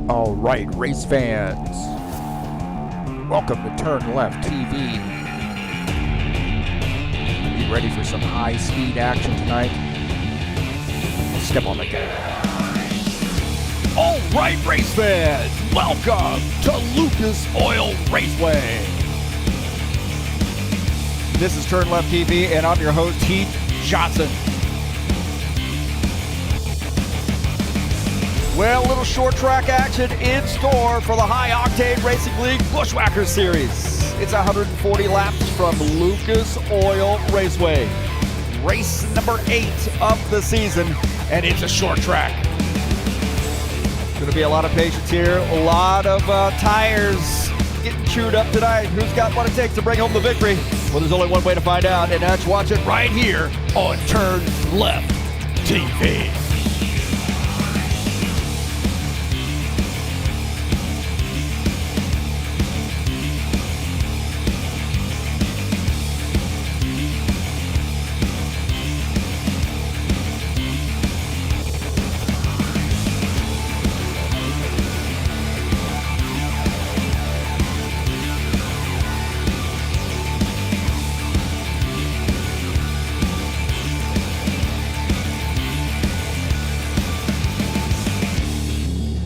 All right, race fans, welcome to TurnLeftTV. Be ready for some high-speed action tonight. Step on the gas. All right, race fans, welcome to Lucas Oil Raceway. This is TurnLeftTV, and I'm your host, Heath Johnson. Well, a little short track action in store for the High Octane Racing League Buschwackers Series. It's 140 laps from Lucas Oil Raceway. Race number 8 of the season, and it's a short track. Going to be a lot of patience here, a lot of tires getting chewed up tonight. Who's got what it takes to bring home the victory? Well, there's only one way to find out, and that's watch it right here on TurnLeftTV.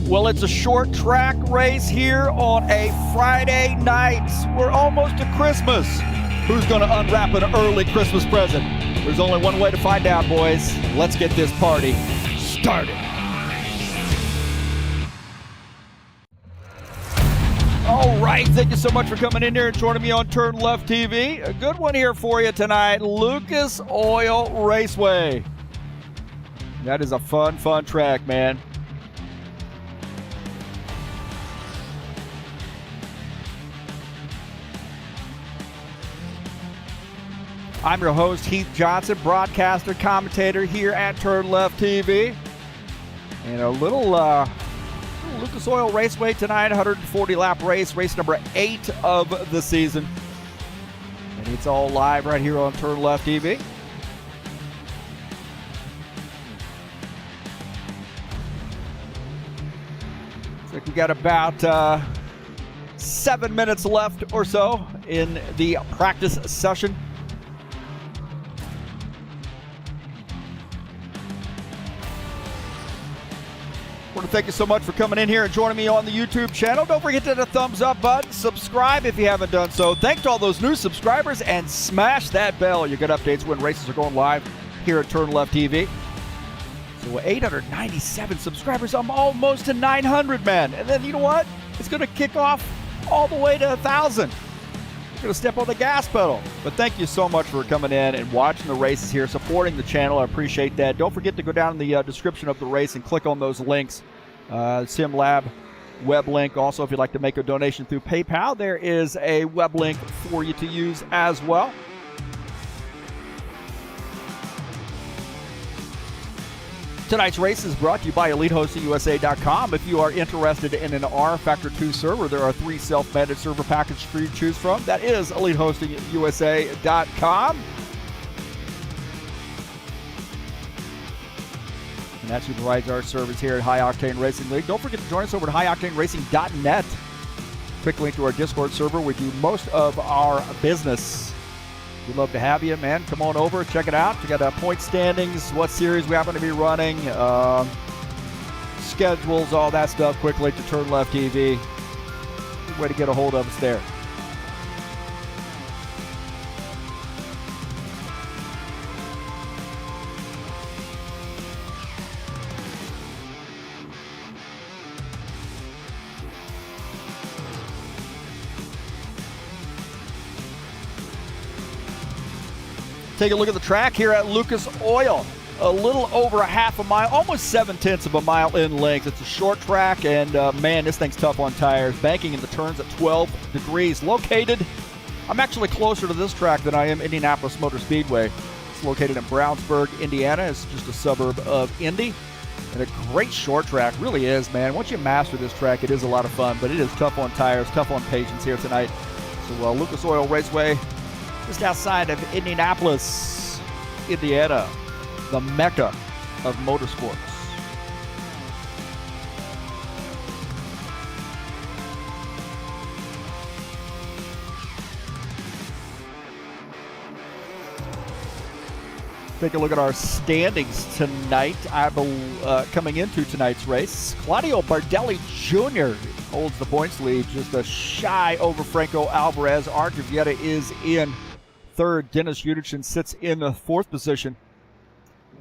Well, it's a short track race here on a Friday night. We're almost to Christmas. Who's going to unwrap an early Christmas present? There's only one way to find out, boys. Let's get this party started. All right, thank you so much for coming in here and joining me on TurnLeftTV. A good one here for you tonight, Lucas Oil Raceway. That is a fun track, man. I'm your host, Heath Johnson, broadcaster, commentator here at TurnLeftTV. And a little Lucas Oil Raceway tonight, 140-lap race, race number 8 of the season. And it's all live right here on TurnLeftTV. Looks like we got about 7 minutes left or so in the practice session. I want to thank you so much for coming in here and joining me on the YouTube channel. Don't forget to hit the thumbs up button, subscribe if you haven't done so. Thanks to all those new subscribers, and smash that bell. You get updates when races are going live here at TurnLeftTV. So 897 subscribers. I'm almost to 900, man. And then you know what? It's going to kick off all the way to 1,000. I'm going to step on the gas pedal. But thank you so much for coming in and watching the races here, supporting the channel. I appreciate that. Don't forget to go down in the description of the race and click on those links. SimLab web link. Also, if you'd like to make a donation through PayPal, there is a web link for you to use as well. Tonight's race is brought to you by EliteHostingUSA.com. If you are interested in an rFactor 2 server, there are 3 self-managed server packages for you to choose from. That is EliteHostingUSA.com. And that's who provides our service here at High Octane Racing League. Don't forget to join us over at highoctaneracing.net. Quick link to our Discord server. We do most of our business. We'd love to have you, man. Come on over, check it out. We got point standings, what series we happen to be running, schedules, all that stuff. Quick link to TurnLeftTV. Good way to get a hold of us there. Take a look at the track here at Lucas Oil. A little over a half a mile, almost 7/10 of a mile in length. It's a short track, and man, this thing's tough on tires. Banking in the turns at 12 degrees. Located, I'm actually closer to this track than I am Indianapolis Motor Speedway. It's located in Brownsburg, Indiana. It's just a suburb of Indy. And a great short track, really is, man. Once you master this track, it is a lot of fun, but it is tough on tires, tough on patience here tonight. So Lucas Oil Raceway, just outside of Indianapolis, Indiana, the mecca of motorsports. Take a look at our standings tonight. Coming into tonight's race, Claudio Bardelli Jr. holds the points lead, just a shy over Franco Alvarez. Art Vieta is in third. Dennis Yudichin sits in the fourth position.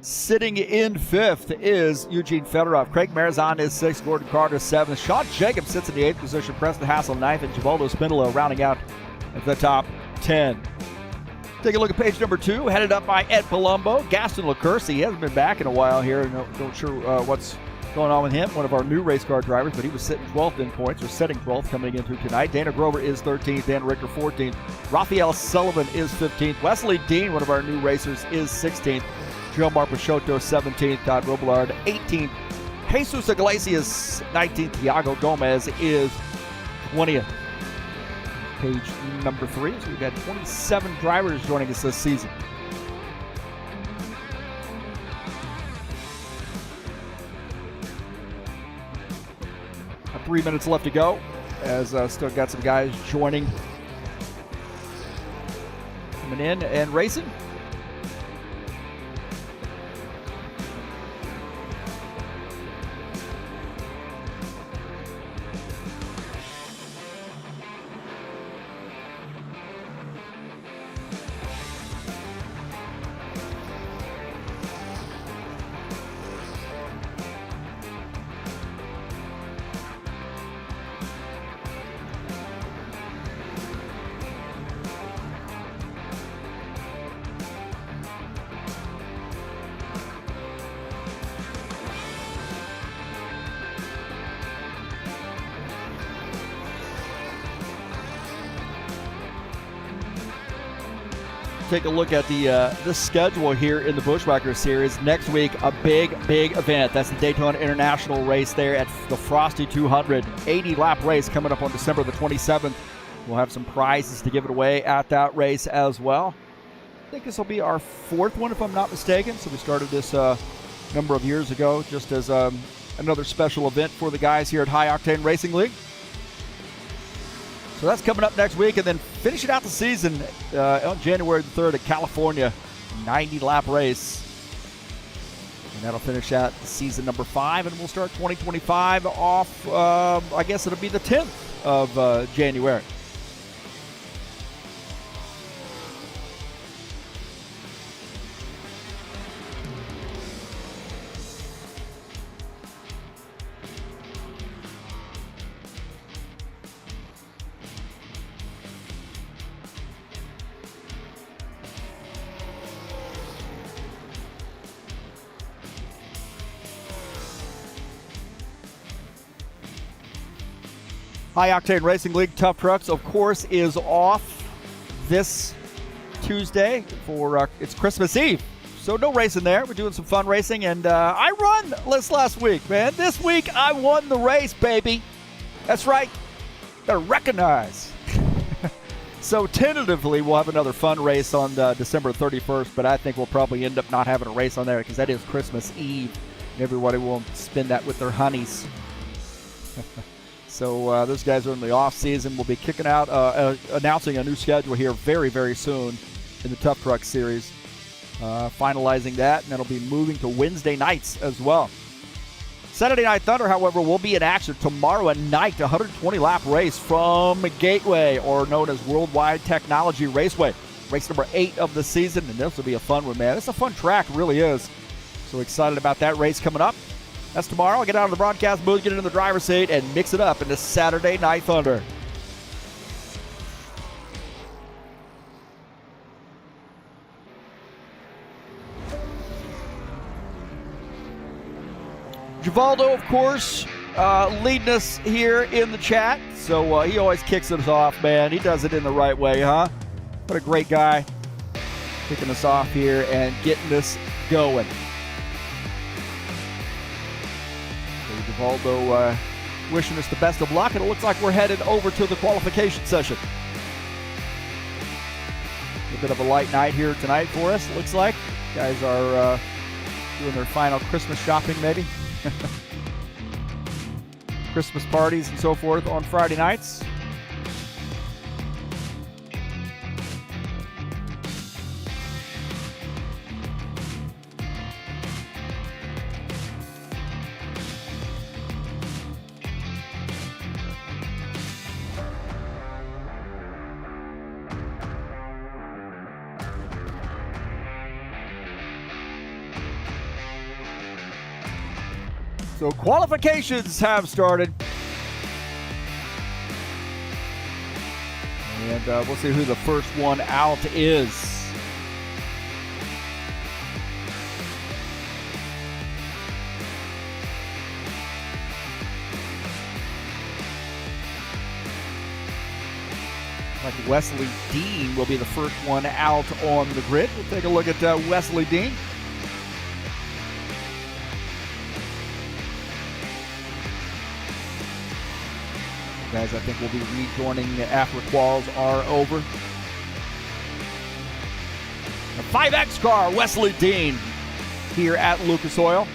Sitting in fifth is Eugene Fedorov. Craig Marizan is sixth. Gordon Carter seventh. Sean Jacobs sits in the eighth position. Preston Hassel ninth. And Givaldo Spindola rounding out at the top 10. Take a look at page number 2, headed up by Ed Palumbo. Gaston LaCourse, he hasn't been back in a while here. Not sure what's going on with him. One of our new race car drivers, but he was sitting 12th in points, or setting 12th coming into tonight. Dana Grover is 13th. Dan Ricker 14th. Raphael Sullivan is 15th. Wesley Dean, one of our new racers, is 16th. Gilmar Peixoto 17th. Todd Robillard 18th. Jesus Iglesias 19th. Thiago Gomez is 20th. Page number 3. So we've got 27 drivers joining us this season. About 3 minutes left to go, as still got some guys joining, coming in and racing. Take a look at the schedule here in the Buschwackers Series. Next week, a big event. That's the Daytona International race there at the Frosty 200. 80-lap race coming up on December the 27th. We'll have some prizes to give it away at that race as well. I think this will be our 4th one, if I'm not mistaken. So we started this number of years ago just as another special event for the guys here at High Octane Racing League. So that's coming up next week, and then finishing out the season on January the 3rd at California, 90-lap race. And that'll finish out season number 5, and we'll start 2025 off, I guess it'll be the 10th of January. High Octane Racing League Tough Trucks, of course, is off this Tuesday for it's Christmas Eve. So no racing there. We're doing some fun racing, and I run this last week, man. This week I won the race, baby. That's right. Gotta recognize. So tentatively we'll have another fun race on December 31st, but I think we'll probably end up not having a race on there because that is Christmas Eve. And everybody will spend that with their honeys. So those guys are in the off season. We'll be kicking out, announcing a new schedule here very, very soon in the Tough Truck Series. Finalizing that, and that'll be moving to Wednesday nights as well. Saturday Night Thunder, however, will be in action tomorrow at night. 120-lap race from Gateway, or known as Worldwide Technology Raceway. Race number 8 of the season, and this will be a fun one, man. It's a fun track, it really is. So excited about that race coming up. That's tomorrow. I'll get out of the broadcast booth, get into the driver's seat, and mix it up into Saturday Night Thunder. Givaldo, of course, leading us here in the chat. So he always kicks us off, man. He does it in the right way, huh? What a great guy. Kicking us off here and getting us going. Givaldo wishing us the best of luck, and it looks like we're headed over to the qualification session. A bit of a light night here tonight for us, it looks like. Guys are doing their final Christmas shopping, maybe. Christmas parties and so forth on Friday nights. So qualifications have started. And we'll see who the first one out is. Like Wesley Dean will be the first one out on the grid. We'll take a look at Wesley Dean. Guys, I think we'll be rejoining after quals are over. The 5X car, Wesley Dean, here at Lucas Oil.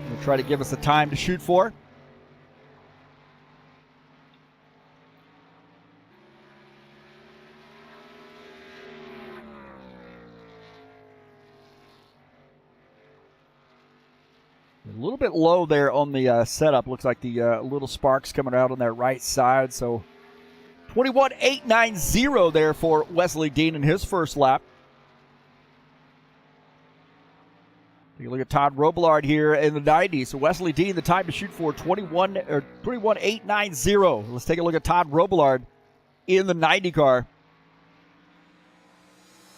We'll try to give us a time to shoot for. A little bit low there on the setup. Looks like the little sparks coming out on that right side. So 21.890 there for Wesley Dean in his first lap. Take a look at Todd Robillard here in the 90. So Wesley Dean, the time to shoot for 21.890. Let's take a look at Todd Robillard in the 90 car.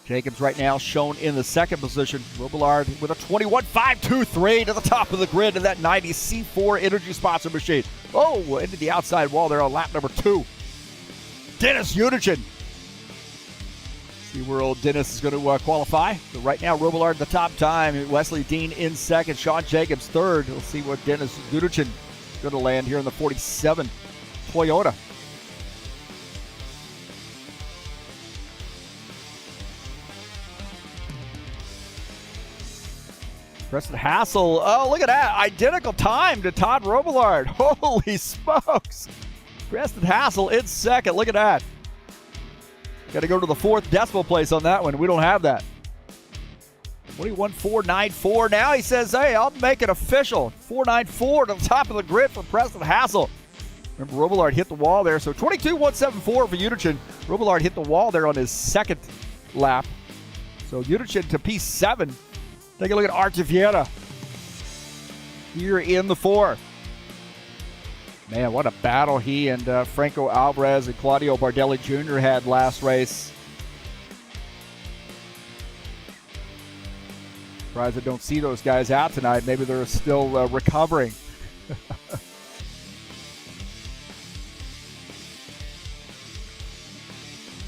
Jacobs right now shown in the second position. Robillard with a 21.523 to the top of the grid in that 90 C4 energy sponsor machine. Oh, into the outside wall there on lap number 2. Dennis Unigin. See where old Dennis is going to qualify. So right now, Robillard the top time. Wesley Dean in second. Sean Jacobs third. We'll see what Dennis Unigin is going to land here in the 47 Toyota. Preston Hassel, oh, look at that. Identical time to Todd Robillard. Holy smokes. Preston Hassel in second. Look at that. Got to go to the 4th decimal place on that one. We don't have that. 21.494. Now he says, hey, I'll make it official. 494 to the top of the grid for Preston Hassel. Remember, Robillard hit the wall there. So 22.174 for Unigin. Robillard hit the wall there on his second lap. So Unigin to P7. Take a look at Archie Vieira here in the 4. Man, what a battle he and Franco Alvarez and Claudio Bardelli Jr. had last race. Surprised I don't see those guys out tonight. Maybe they're still recovering.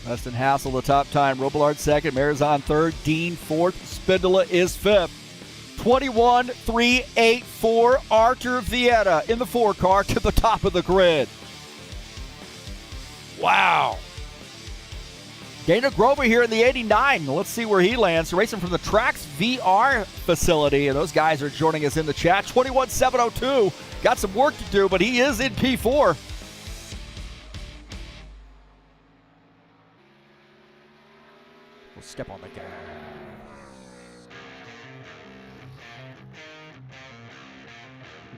Preston Hassel, the top time. Robillard second. Marizan third. Dean fourth. Spindola is fifth. 21.384. Archer Vieira in the 4 car to the top of the grid. Wow. Dana Grover here in the 89. Let's see where he lands. Racing from the Trax VR facility. And those guys are joining us in the chat. 21.702. Got some work to do, but he is in P4. We'll step on the gas.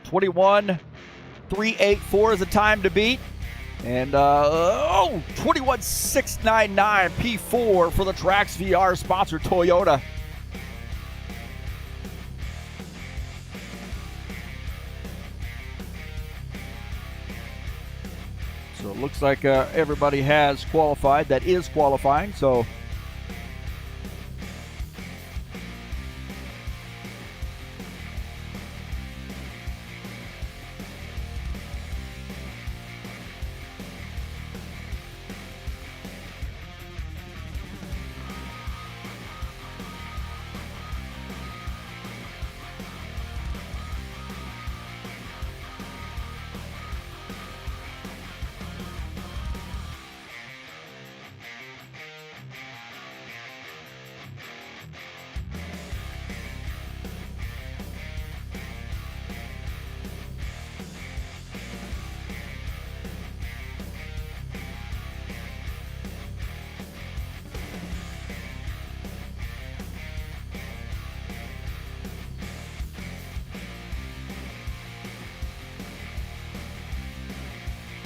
21.384 is the time to beat. And, 21.699 P4 for the Trax VR sponsored Toyota. So it looks like everybody has qualified. That is qualifying, so...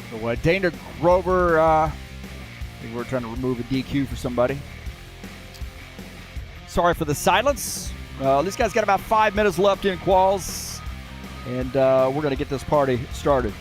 So Dana Grover, I think we're trying to remove a DQ for somebody. Sorry for the silence. This guy's got about 5 minutes left in quals. and we're going to get this party started.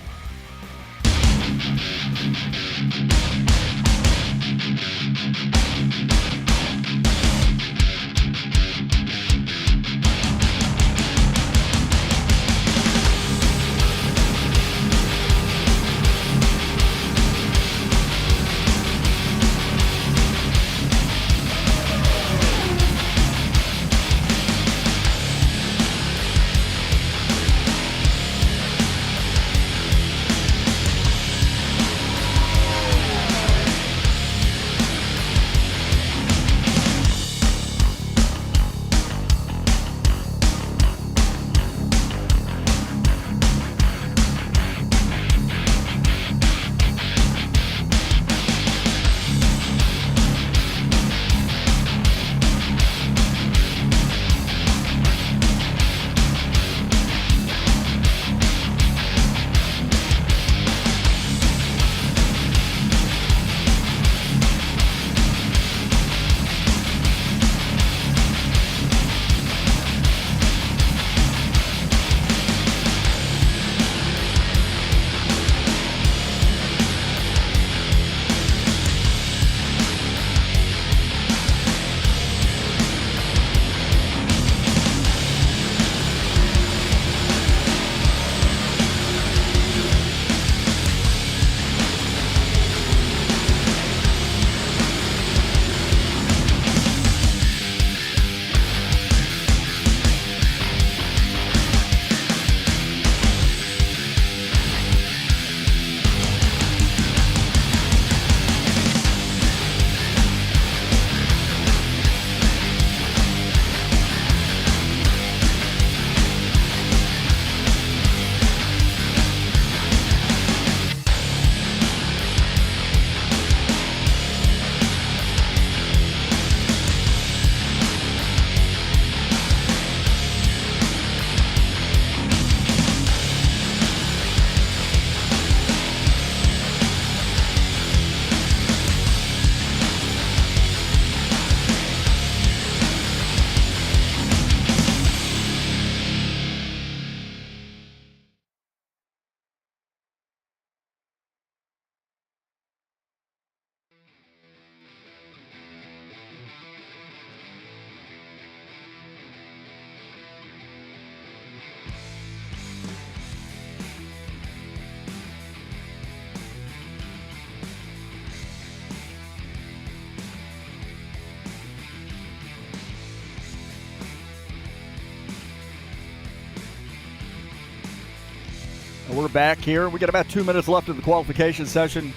We're back here. We got about 2 minutes left of the qualification session.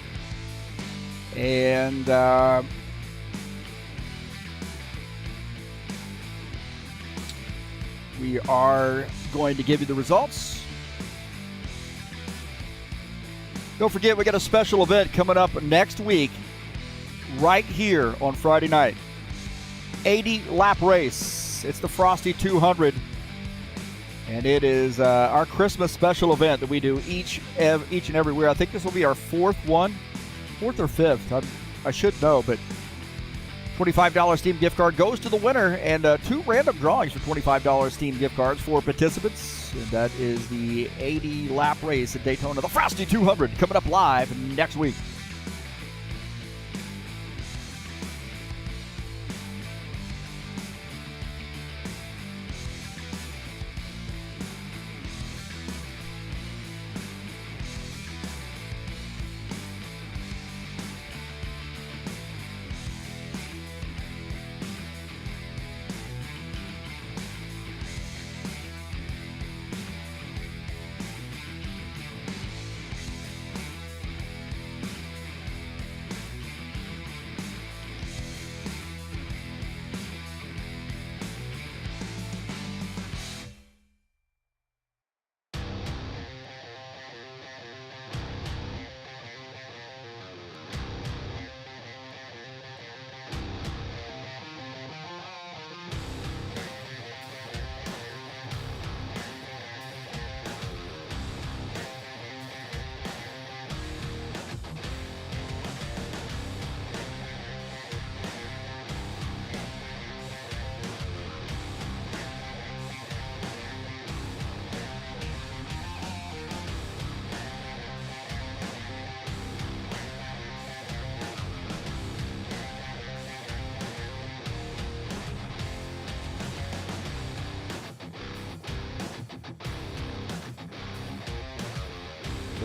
And we are going to give you the results. Don't forget, we got a special event coming up next week right here on Friday night. 80-lap race. It's the Frosty 200. And it is our Christmas special event that we do each and every year. I think this will be our fourth or fifth. I should know, but $25 Steam gift card goes to the winner, and 2 random drawings for $25 Steam gift cards for participants. And that is the 80-lap race at Daytona, the Frosty 200, coming up live next week.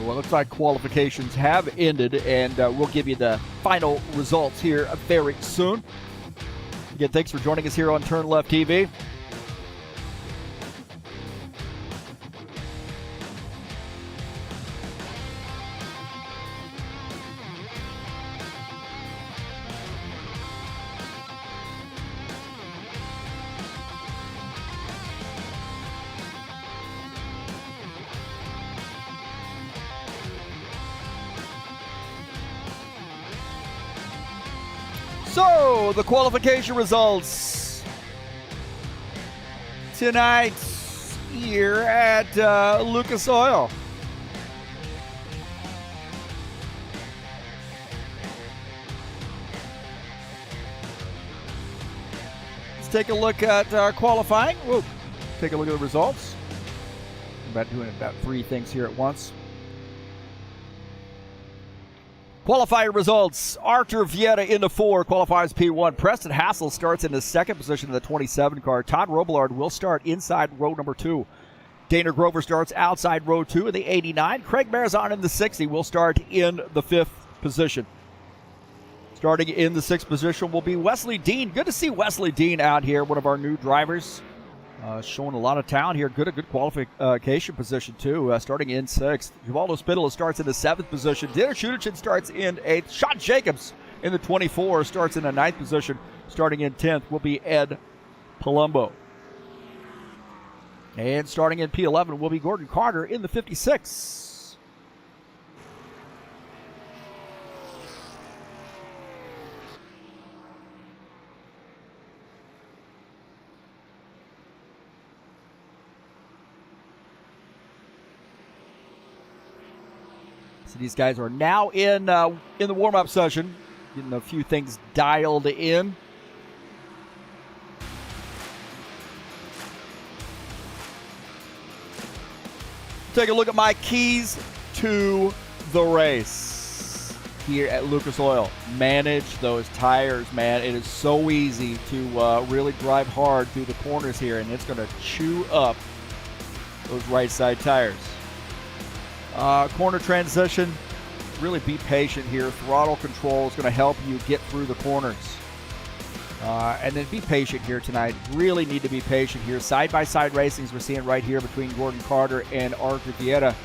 Well, it looks like qualifications have ended, and we'll give you the final results here very soon. Again, thanks for joining us here on TurnLeftTV. So, the qualification results tonight here at Lucas Oil. Let's take a look at qualifying. Whoa. Take a look at the results. I'm about doing about 3 things here at once. Qualifier results. Arthur Vieta into 4, qualifies P1. Preston Hassel starts in the 2nd position in the 27 car. Todd Robillard will start inside row number 2. Dana Grover starts outside row 2 in the 89. Craig Marzon in the 60 will start in the 5th position. Starting in the 6th position will be Wesley Dean. Good to see Wesley Dean out here, one of our new drivers. Showing a lot of talent here. Good qualification position, too. Starting in 6th. Givaldo Spitaler starts in the 7th position. Dinner Shudichin starts in 8th. Sean Jacobs in the 24 starts in the 9th position. Starting in 10th will be Ed Palumbo. And starting in P11 will be Gordon Carter in the 56. So these guys are now in the warm-up session, getting a few things dialed in. Take a look at my keys to the race here at Lucas Oil. Manage those tires, man. It is so easy to really drive hard through the corners here, and it's going to chew up those right side tires. Corner transition, really be patient here. Throttle control is going to help you get through the corners. And then be patient here tonight. Really need to be patient here. Side-by-side racings we're seeing right here between Gordon Carter and Arthur Vieta.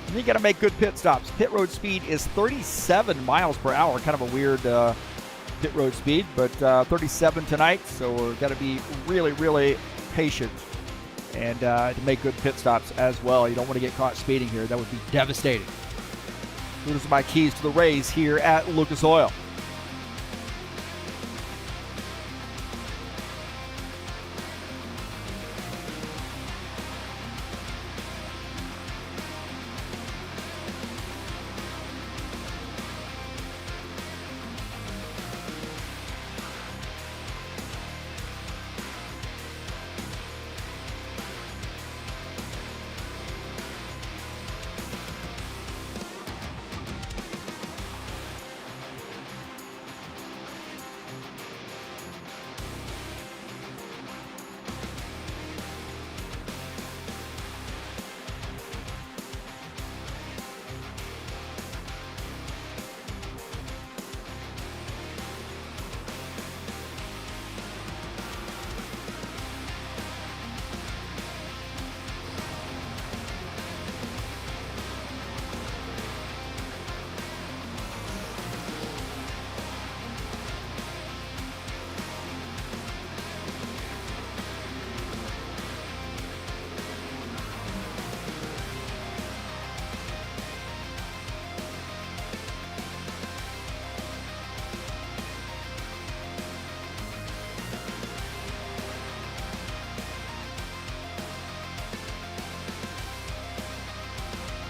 And you got to make good pit stops. Pit road speed is 37 miles per hour. Kind of a weird pit road speed, but 37 tonight. So we've got to be really, really patient and to make good pit stops as well. You don't want to get caught speeding here. That would be devastating. Those are my keys to the race here at Lucas Oil.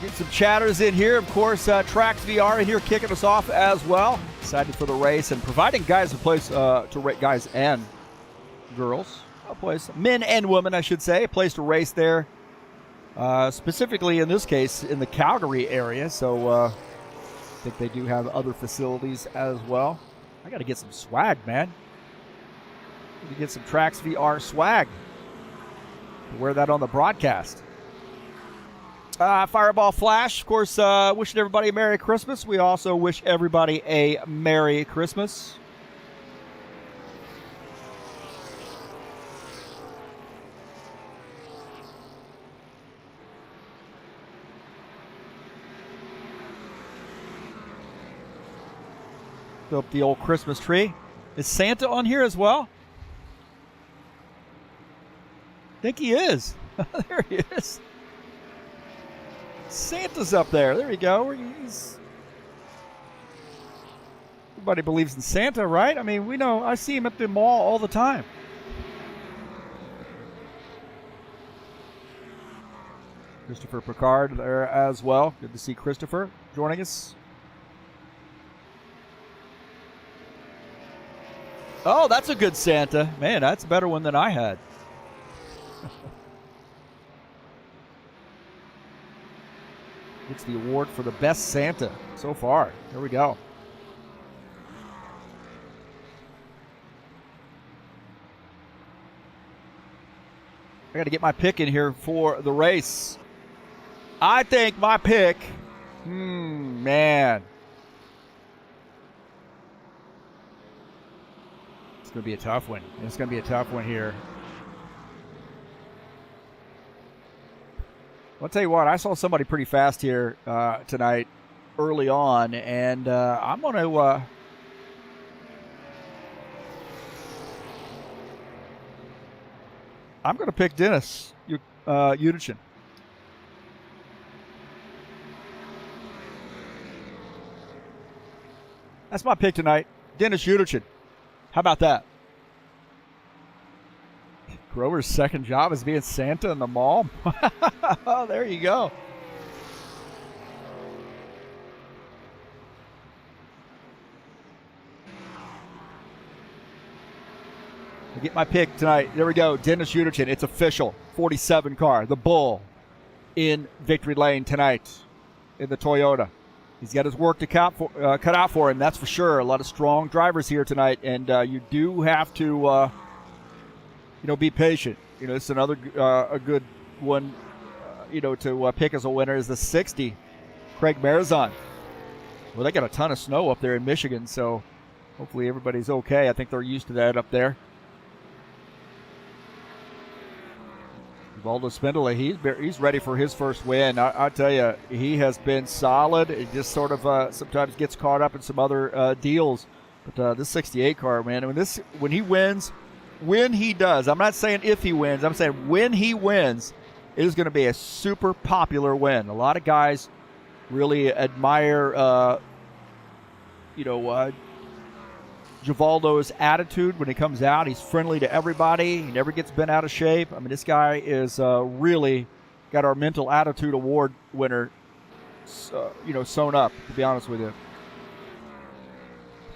Get some chatters in here. Of course, Tracks VR in here kicking us off as well. Excited for the race and providing guys a place guys and girls, a place, men and women, I should say, a place to race there. Specifically in this case in the Calgary area. So I think they do have other facilities as well. I got to get some swag, man. Need to get some Tracks VR swag. Wear that on the broadcast. Fireball Flash, of course, wishing everybody a Merry Christmas. We also wish everybody a Merry Christmas. Up the old Christmas tree. Is Santa on here as well? I think he is. There he is. Santa's up there. There you go. Everybody believes in Santa, right? I mean, we know. I see him at the mall all the time. Christopher Picard there as well. Good to see Christopher joining us. Oh, that's a good Santa. Man, that's a better one than I had. Gets the award for the best Santa so far. Here we go. I got to get my pick in here for the race. I think my pick, man. It's going to be a tough one. It's going to be a tough one here. I'll tell you what, I saw somebody pretty fast here tonight early on, and I'm going to pick Dennis Udichin. That's my pick tonight, Dennis Udichin. How about that? Grover's second job is being Santa in the mall. Oh, there you go. I get my pick tonight. There we go. Dennis Udichin. It's official. 47 car. The Bull in victory lane tonight in the Toyota. He's got his work to cut out for him, that's for sure. A lot of strong drivers here tonight, and you do have to be patient. It's another a good one, to pick as a winner is the 60, Craig Marizon. Well, they got a ton of snow up there in Michigan, so hopefully everybody's okay. I think they're used to that up there. Valdo Spindler, he's ready for his first win. I tell you, he has been solid. It just sort of sometimes gets caught up in some other deals. But this 68 car, man, when he wins, when he does, I'm not saying if he wins, I'm saying when he wins, it is going to be a super popular win. A lot of guys really admire, Givaldo's attitude when he comes out. He's friendly to everybody. He never gets bent out of shape. I mean, this guy is really got our mental attitude award winner, sewn up, to be honest with you.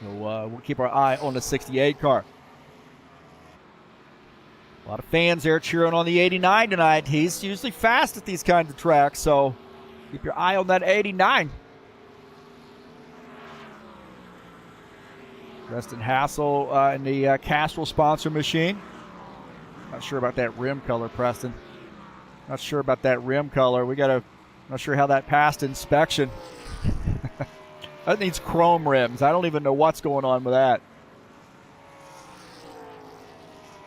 So we'll keep our eye on the 68 car. A lot of fans there cheering on the 89 tonight. He's usually fast at these kinds of tracks, so keep your eye on that 89. Preston Hassel in the Castrol sponsor machine. Not sure about that rim color, Preston. Not sure about that rim color. Not sure how that passed inspection. That needs chrome rims. I don't even know what's going on with that.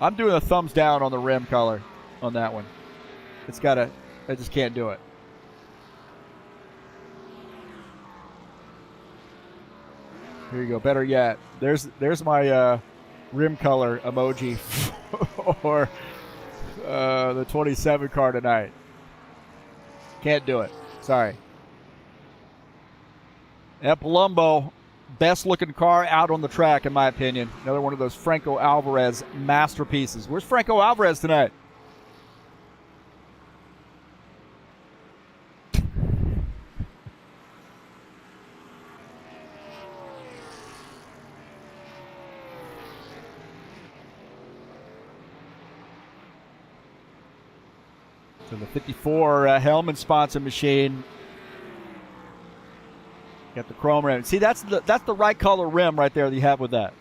I'm doing a thumbs down on the rim color on that one. I just can't do it. Here you go. Better yet, there's my rim color emoji for the 27 car tonight. Can't do it. Sorry. At Palumbo, best looking car out on the track, in my opinion. Another one of those Franco Alvarez masterpieces. Where's Franco Alvarez tonight? So the 54 Hellman sponsor machine. Got the chrome rim. See, that's the right color rim right there that you have with that.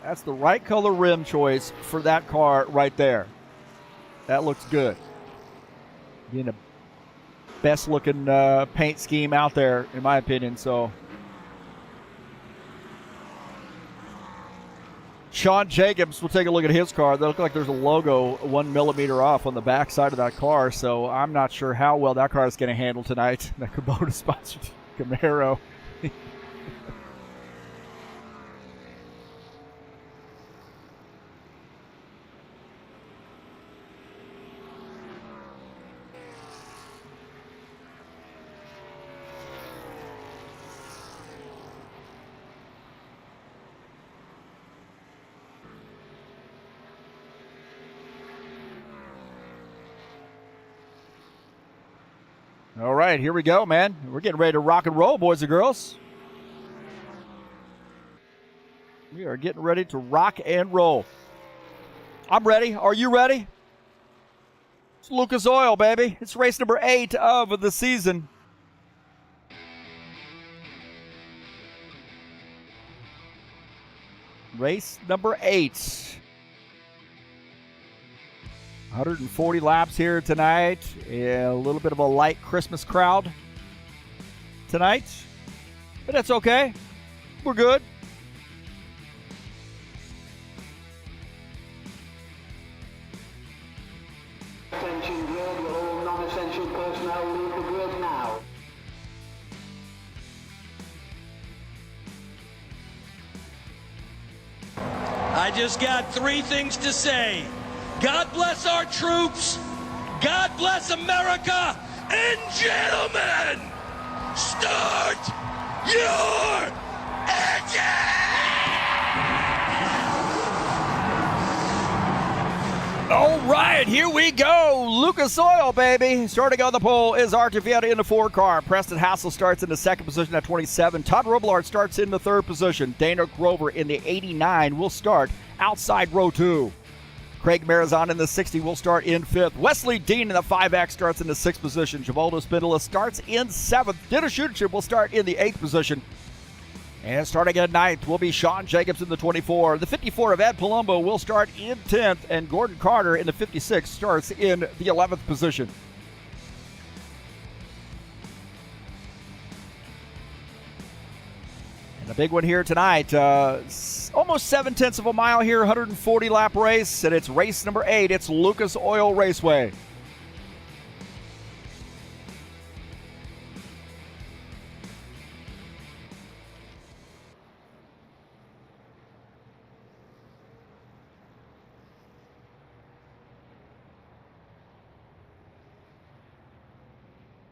That's the right color rim choice for that car right there. That looks good. Being the best looking paint scheme out there, in my opinion. So Sean Jacobs, we'll take a look at his car. They look like there's a logo 1 millimeter off on the back side of that car. So I'm not sure how well that car is going to handle tonight. That Kubota sponsored Camaro. All right, here we go, man. We're getting ready to rock and roll, boys and girls. We are getting ready to rock and roll. I'm ready. Are you ready? It's Lucas Oil, baby. It's race number 8 of the season. Race number 8. 140 laps here tonight. A little bit of a light Christmas crowd tonight, but that's okay. We're good. Attention grid, will all non-essential personnel leave the grid now. I just got 3 things to say. God bless our troops, God bless America, and gentlemen, start your engine! All right, here we go. Lucas Oil, baby. Starting on the pole is Artur Vieta in the 4 car. Preston Hassel starts in the 2nd position at 27. Todd Robillard starts in the 3rd position. Dana Grover in the 89 will start outside row 2. Craig Marizon in the 60 will start in 5th. Wesley Dean in the 5X starts in the 6th position. Givaldo Spindola starts in 7th. Dennis Schudenship will start in the 8th position. And starting at 9th will be Sean Jacobs in the 24. The 54 of Ed Palumbo will start in 10th. And Gordon Carter in the 56 starts in the 11th position. A big one here tonight. Almost 7/10 of a mile here, 140 lap race, and it's race number 8. It's Lucas Oil Raceway.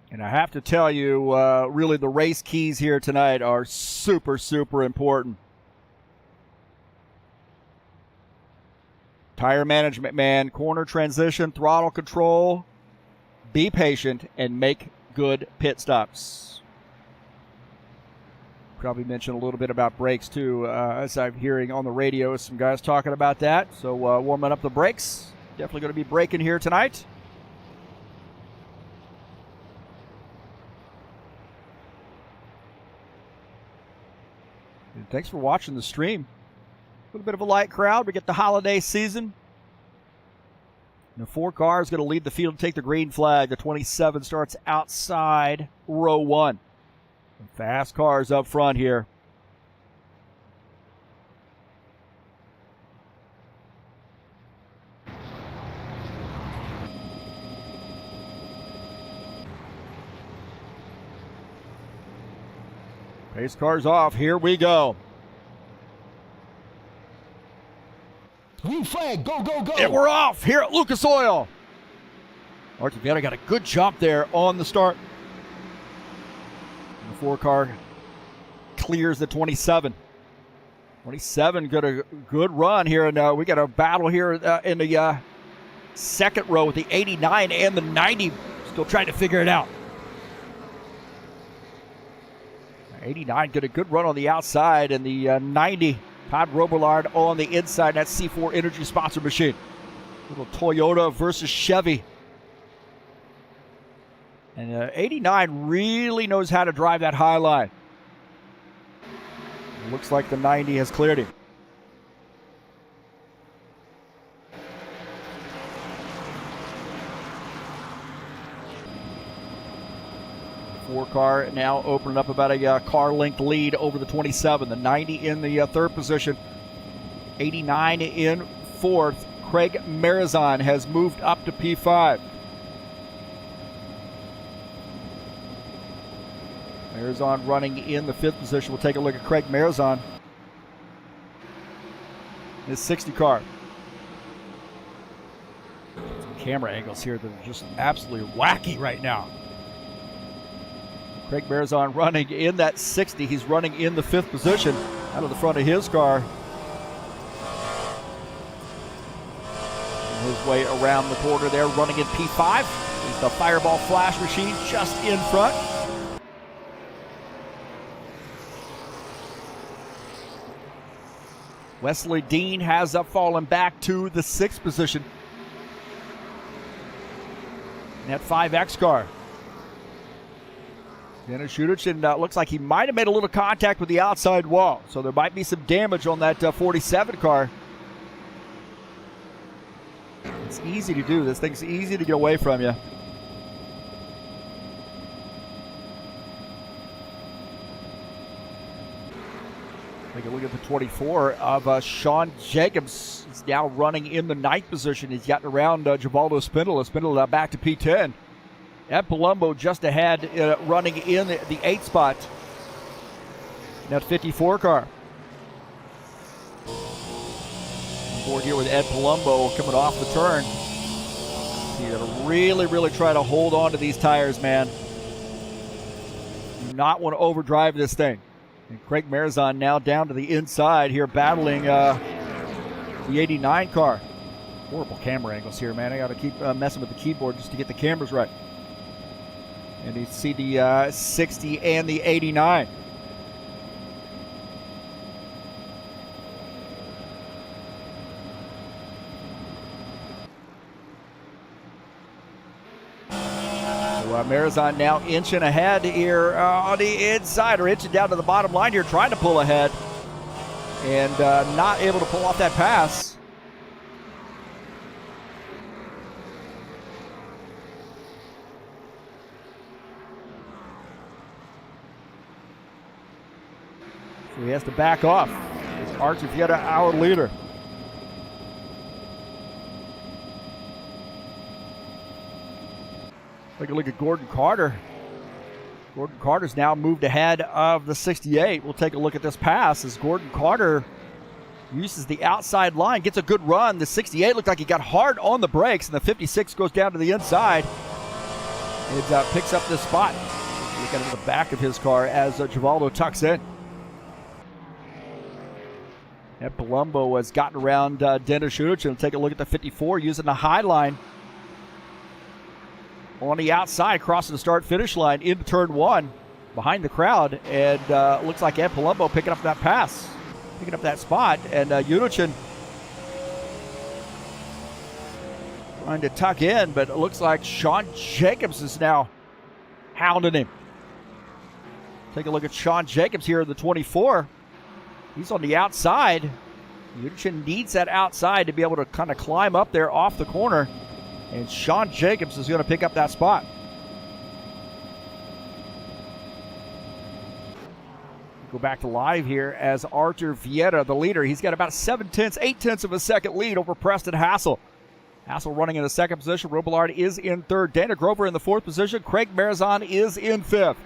And I have to tell you, really the race keys here tonight are super, super important. Tire management, man. Corner transition, throttle control. Be patient and make good pit stops. Probably mention a little bit about brakes, too, as I'm hearing on the radio some guys talking about that. So warming up the brakes. Definitely going to be braking here tonight. And thanks for watching the stream. A little bit of a light crowd. We get the holiday season. And the 4 car is going to lead the field to take the green flag. The 27 starts outside row 1. Some fast cars up front here. Pace cars off. Here we go. Green flag, go, go, go. And we're off here at Lucas Oil. Artur Vieta got a good jump there on the start. And the 4 car clears the 27. 27 got a good run here, and we got a battle here in the second row with the 89 and the 90. Still trying to figure it out. 89 got a good run on the outside, and the 90, Todd Robillard on the inside. That C4 Energy sponsor machine. Little Toyota versus Chevy. And 89 really knows how to drive that high line. It looks like the 90 has cleared him. 54 car now opening up about a car length lead over the 27. The 90 in the third position. 89 in fourth. Craig Marizon has moved up to P5. Marizon running in the fifth position. We'll take a look at Craig Marizon. His 60 car. Some camera angles here that are just absolutely wacky right now. Craig Marizon running in that 60. He's running in the fifth position out of the front of his car. His way around the corner there, running in P5. Is the Fireball Flash machine just in front. Wesley Dean has fallen back to the sixth position. In that 5X car. Dennis Shudichin looks like he might have made a little contact with the outside wall, so there might be some damage on that 47 car. It's easy to do. This thing's easy to get away from you. Take a look at the 24 of Sean Jacobs. He's now running in the ninth position. He's gotten around Givaldo Spindola. Spindola back to P10. Ed Palumbo just ahead, running in the eighth spot. In that 54 car. On board here with Ed Palumbo coming off the turn. You gotta really try to hold on to these tires, man. Do not want to overdrive this thing. And Craig Marizon now down to the inside here, battling the 89 car. Horrible camera angles here, man. I got to keep messing with the keyboard just to get the cameras right. And you see the 60 and the 89. Marizon now inching ahead here on the inside, or inching down to the bottom line here, trying to pull ahead and not able to pull off that pass. So he has to back off. It's Archie Vieta, our leader. Take a look at Gordon Carter. Gordon Carter's now moved ahead of the 68. We'll take a look at this pass as Gordon Carter uses the outside line, gets a good run. The 68 looked like he got hard on the brakes, and the 56 goes down to the inside. It picks up this spot. Look at the back of his car as Givaldo tucks in. And Palumbo has gotten around Dennis Shudichin. Take a look at the 54 using the high line. On the outside, crossing the start-finish line into turn one, behind the crowd, and looks like Ed Palumbo picking up that pass, picking up that spot, and Unichin trying to tuck in, but it looks like Sean Jacobs is now hounding him. Take a look at Sean Jacobs here in the 24. He's on the outside. Unichin needs that outside to be able to kind of climb up there off the corner. And Sean Jacobs is going to pick up that spot. Go back to live here as Arthur Vieta, the leader. He's got about 8/10 of a second lead over Preston Hassel. Hassel running in the second position. Robillard is in third. Dana Grover in the fourth position. Craig Marizon is in fifth.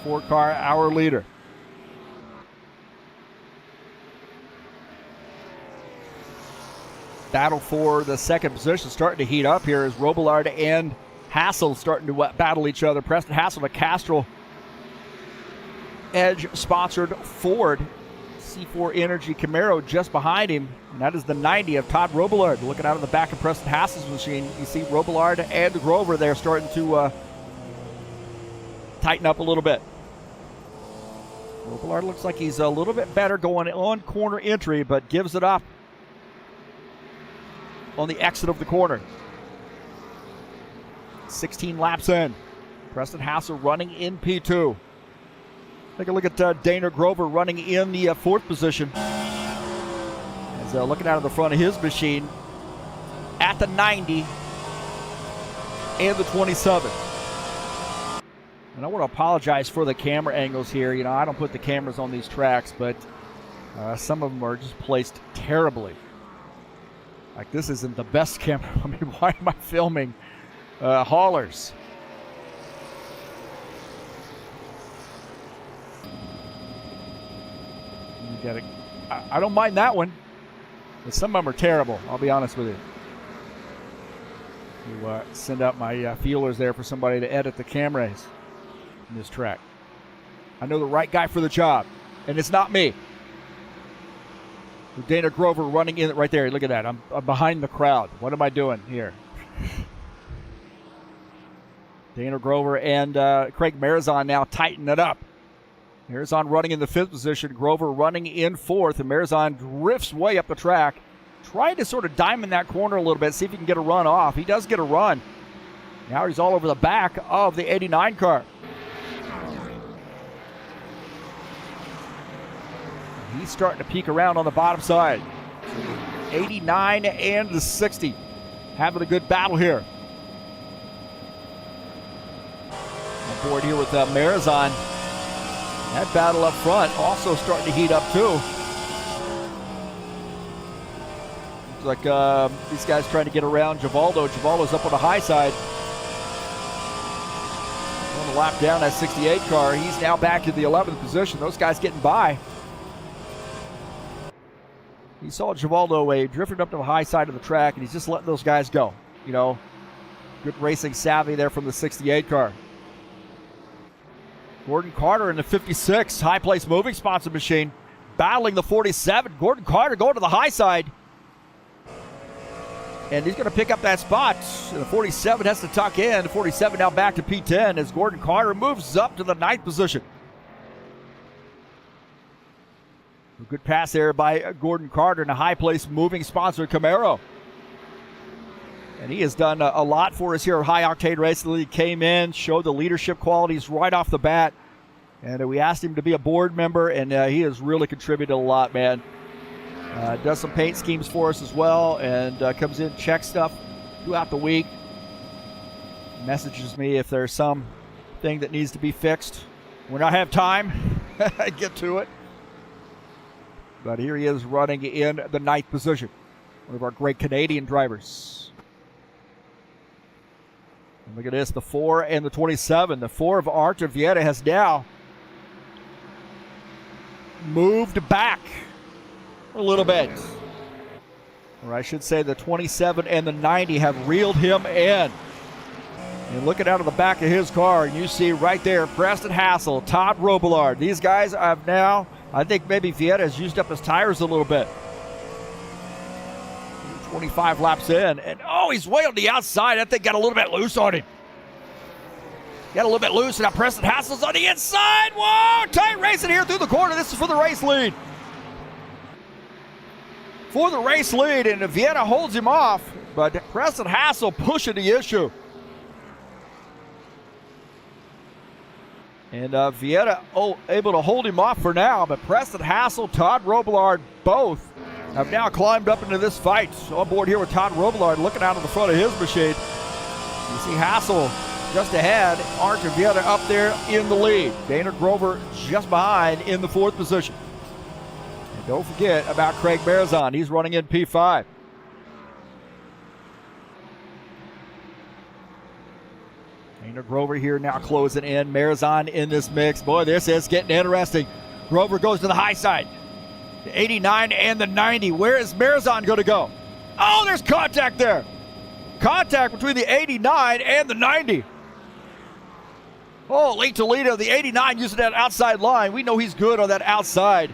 Four-car, our leader. Battle for the second position starting to heat up here as Robillard and Hassel starting to battle each other. Preston Hassel, the Castrol Edge-sponsored Ford C4 Energy Camaro just behind him. And that is the 90 of Todd Robillard. Looking out of the back of Preston Hassel's machine, you see Robillard and Grover there starting to tighten up a little bit. Robillard looks like he's a little bit better going on corner entry, but gives it up on the exit of the corner. 16 laps in. Preston Hassel running in P2. Take a look at Dana Grover running in the 4th position. As looking out of the front of his machine at the 90 and the 27. And I want to apologize for the camera angles here. You know, I don't put the cameras on these tracks, but some of them are just placed terribly. Like, this isn't the best camera. I mean, why am I filming haulers? You got it. I don't mind that one, but some of them are terrible. I'll be honest with you. To send out my feelers there for somebody to edit the cameras in this track. I know the right guy for the job, and it's not me. Dana Grover running in right there. Look at that. I'm behind the crowd. What am I doing here? Dana Grover and Craig Marizon now tighten it up. Marizon running in the 5th position. Grover running in 4th. And Marizon drifts way up the track. Trying to sort of diamond that corner a little bit. See if he can get a run off. He does get a run. Now he's all over the back of the 89 car. He's starting to peek around on the bottom side. 89 and the 60. Having a good battle here. On board here with Marizon. That battle up front also starting to heat up too. Looks like these guys trying to get around Givaldo. Givaldo's up on the high side. On the lap down that 68 car. He's now back in the 11th position. Those guys getting by. He saw Givaldo drifting up to the high side of the track, and he's just letting those guys go. You know, good racing savvy there from the 68 car. Gordon Carter in the 56, high place moving sponsor machine, battling the 47. Gordon Carter going to the high side. And he's going to pick up that spot. The 47 has to tuck in. The 47 now back to P10 as Gordon Carter moves up to the 9th position. A good pass there by Gordon Carter in a high place moving sponsor Camaro. And he has done a lot for us here at High Octane Racing. He came in, showed the leadership qualities right off the bat. And we asked him to be a board member, and he has really contributed a lot, man. Does some paint schemes for us as well, and comes in, checks stuff throughout the week. Messages me if there's some thing that needs to be fixed. When I have time, I get to it. But here he is running in the 9th position. One of our great Canadian drivers. And look at this, the 4 and the 27. The 4 of Artur Vieta has now moved back a little bit. Or I should say the 27 and the 90 have reeled him in. And looking out of the back of his car, and you see right there, Preston Hassel, Todd Robillard. These guys have now, I think maybe Vieta has used up his tires a little bit. 25 laps in, and oh, he's way on the outside. That thing got a little bit loose on him. Got a little bit loose, and now Preston Hassel's on the inside. Whoa, tight racing here through the corner. This is for the race lead. For the race lead, and Vieta holds him off, but Preston Hassel pushing the issue. And Vieta able to hold him off for now, but Preston Hassel, Todd Robillard, both have now climbed up into this fight. So on board here with Todd Robillard looking out of the front of his machine. You see Hassel just ahead, Artur Vieta up there in the lead. Dana Grover just behind in the 4th position. And don't forget about Craig Marizon. He's running in P5. Dana Grover here now closing in. Marizon in this mix. Boy, this is getting interesting. Grover goes to the high side. The 89 and the 90. Where is Marizon going to go? Oh, there's contact there. Contact between the 89 and the 90. Oh, Lee Toledo, the 89 using that outside line. We know he's good on that outside.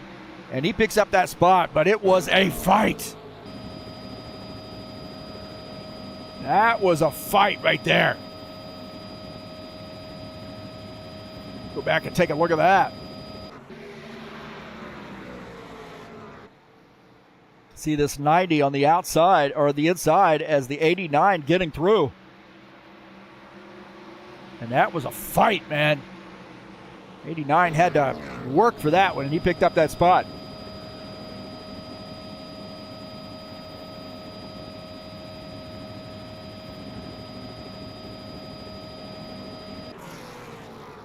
And he picks up that spot, but it was a fight. That was a fight right there. Go back and take a look at that. See this 90 on the outside, or the inside, as the 89 getting through. And that was a fight, man. 89 had to work for that one, and he picked up that spot.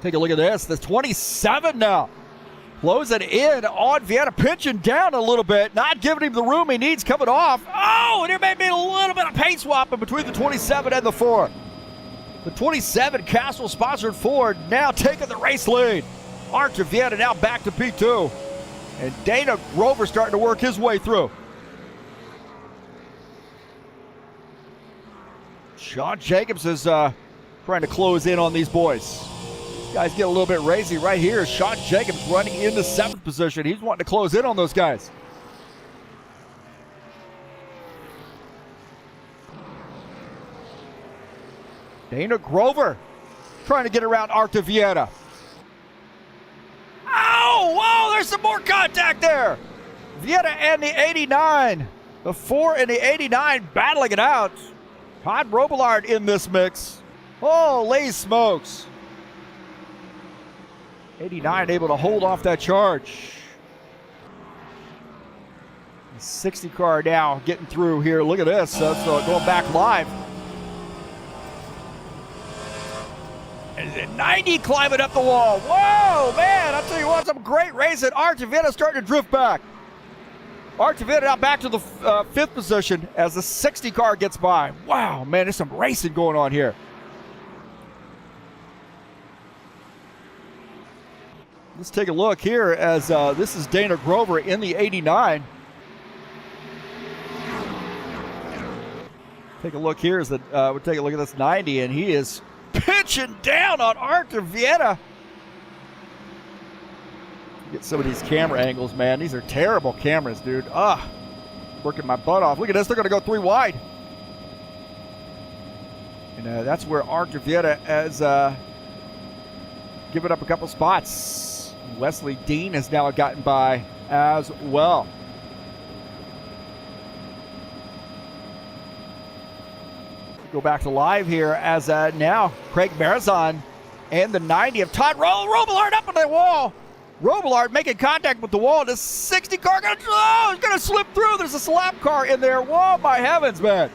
Take a look at this. The 27 now. Closing in on Vienna, pinching down a little bit, not giving him the room he needs coming off. Oh, and there may be a little bit of paint swapping between the 27 and the 4. The 27 Castle-sponsored Ford now taking the race lead. Archer Vienna now back to P2. And Dana Grover starting to work his way through. Sean Jacobs is trying to close in on these boys. Guys get a little bit racy right here. Sean Jacobs running into 7th position. He's wanting to close in on those guys. Dana Grover trying to get around Artur Vieta. Oh, whoa, there's some more contact there. Vieta and the 89. The 4 and the 89 battling it out. Todd Robillard in this mix. Holy smokes. 89 able to hold off that charge. The 60 car now getting through here. Look at this. So going back live. And 90 climbing up the wall. Whoa, man. I'll tell you what, some great racing. Artur Vieta starting to drift back. Artur Vieta now back to the 5th position as the 60 car gets by. Wow, man, there's some racing going on here. Let's take a look here as this is Dana Grover in the 89. Take a look here as we'll take a look at this 90, and he is pitching down on Artur Vieta. Get some of these camera angles, man. These are terrible cameras, dude. Working my butt off. Look at this. They're going to go 3 wide. And that's where Artur Vieta has given up a couple spots. Wesley Dean has now gotten by as well. Go back to live here as now Craig Marazon and the 90 of Todd Robillard up on the wall. Robillard making contact with the wall. The 60 car is going to slip through. There's a slap car in there. Whoa, my heavens, man.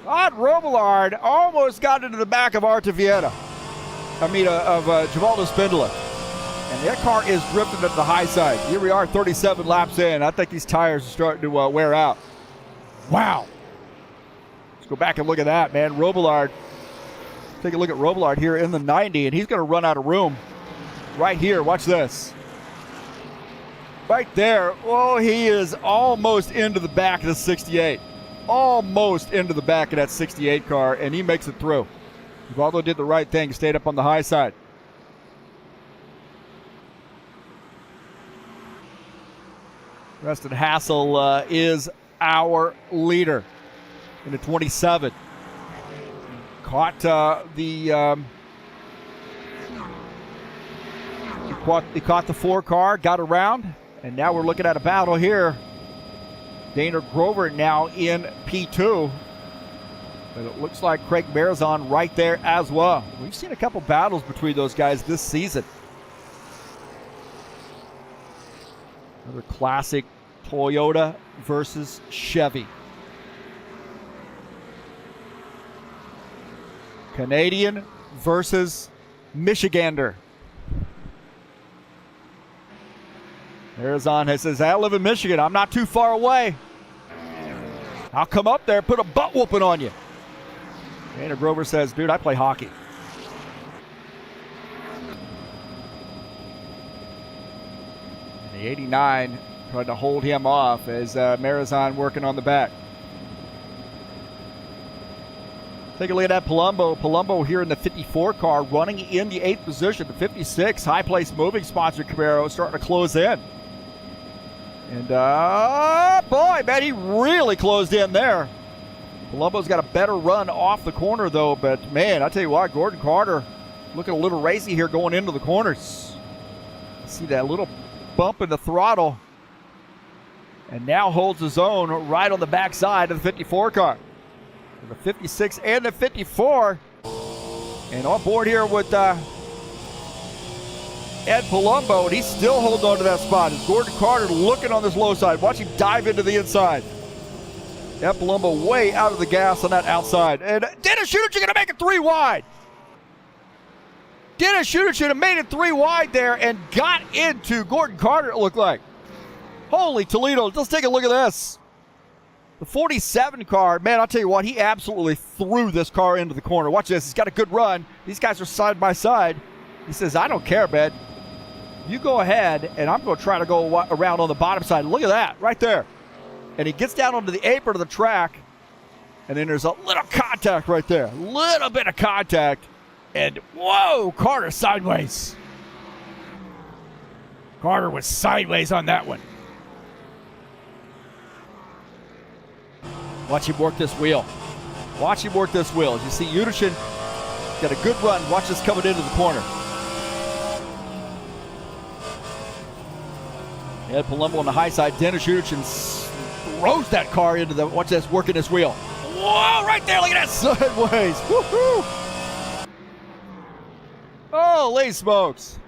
Todd Robillard almost got into the back of Artur Vieta. Of Givaldo Spindola. And that car is drifting to the high side. Here we are 37 laps in. I think these tires are starting to wear out. Wow. Let's go back and look at that, man. Robillard. Take a look at Robillard here in the 90, and he's going to run out of room. Right here, watch this. Right there, oh, he is almost into the back of the 68. Almost into the back of that 68 car, and he makes it through. Givaldo did the right thing, stayed up on the high side. Preston Hassel is our leader in the 27. Caught he caught the 4 car, got around, and now we're looking at a battle here. Dana Grover now in P2. But it looks like Craig Marazon right there as well. We've seen a couple battles between those guys this season. Another classic Toyota versus Chevy. Canadian versus Michigander. Marazon says, I live in Michigan. I'm not too far away. I'll come up there and put a butt whooping on you. Dana Grover says, dude, I play hockey. And the 89 tried to hold him off as Marazon working on the back. Take a look at that Palumbo. Palumbo here in the 54 car running in the 8th position. The 56 high place moving sponsor Camaro starting to close in. And boy, man, he really closed in there. Palumbo's got a better run off the corner though, but man, I tell you what, Gordon Carter looking a little racy here going into the corners. See that little bump in the throttle. And now holds his own right on the backside of the 54 car. The 56 and the 54. And on board here with Ed Palumbo, and he's still holding on to that spot. As Gordon Carter looking on this low side. Watch him dive into the inside. Ed Palumbo way out of the gas on that outside. And Dennis Schutter's going to make it 3 wide. Dennis Schutter should have made it 3 wide there and got into Gordon Carter, it looked like. Holy Toledo, let's take a look at this. The 47 car, man, I'll tell you what, he absolutely threw this car into the corner. Watch this, he's got a good run. These guys are side by side. He says, I don't care, man. You go ahead, and I'm going to try to go around on the bottom side. Look at that, right there. And he gets down onto the apron of the track, and then there's a little contact right there. A little bit of contact. And, whoa, Carter sideways. Carter was sideways on that one. Watch him work this wheel. Watch him work this wheel. As you see, Yutashin got a good run. Watch this coming into the corner. Ed Palumbo on the high side. Dennis Yutashin throws that car into the, watch this, working this wheel. Whoa, right there, look at that sideways. Woo-hoo. Holy smokes.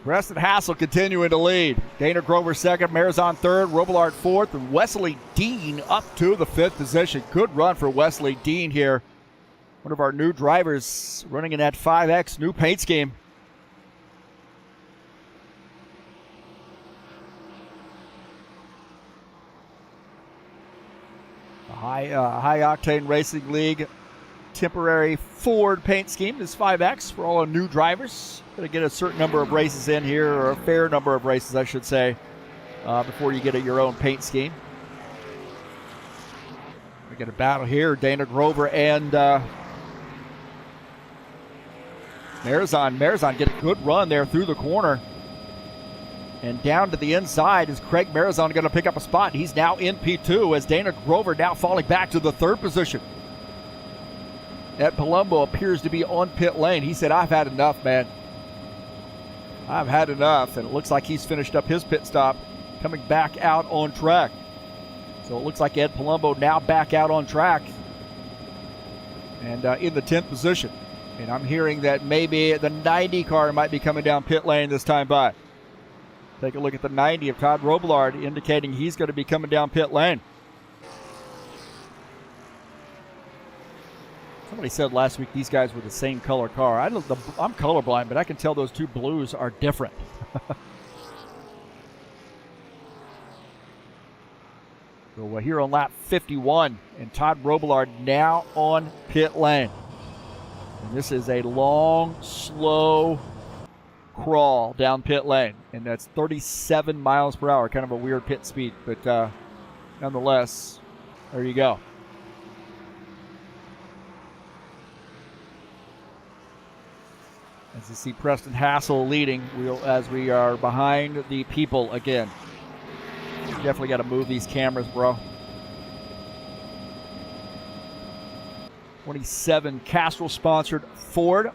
Preston Hassel continuing to lead. Dana Grover second, Marizon third, Robillard fourth, and Wesley Dean up to the 5th position. Good run for Wesley Dean here. One of our new drivers running in that 5X new paint scheme. The high octane racing league temporary Ford paint scheme is 5X for all our new drivers. Going to get a certain number of races in here, or a fair number of races, I should say, before you get your own paint scheme. We get a battle here. Dana Grover and Marizon. Marizon get a good run there through the corner. And down to the inside is Craig Marizon going to pick up a spot. He's now in P2 as Dana Grover now falling back to the 3rd position. Ed Palumbo appears to be on pit lane. He said, I've had enough, man. I've had enough. And it looks like he's finished up his pit stop, coming back out on track. So it looks like Ed Palumbo now back out on track and in the 10th position. And I'm hearing that maybe the 90 car might be coming down pit lane this time by. Take a look at the 90 of Todd Robillard, indicating he's going to be coming down pit lane. Somebody said last week these guys were the same color car. I'm colorblind, but I can tell those two blues are different. So we're here on lap 51, and Todd Robillard now on pit lane. And this is a long, slow crawl down pit lane, and that's 37 miles per hour. Kind of a weird pit speed, but nonetheless, there you go. As you see Preston Hassel leading as we are behind the people again. Definitely got to move these cameras, bro. 27 Castrol-sponsored Ford.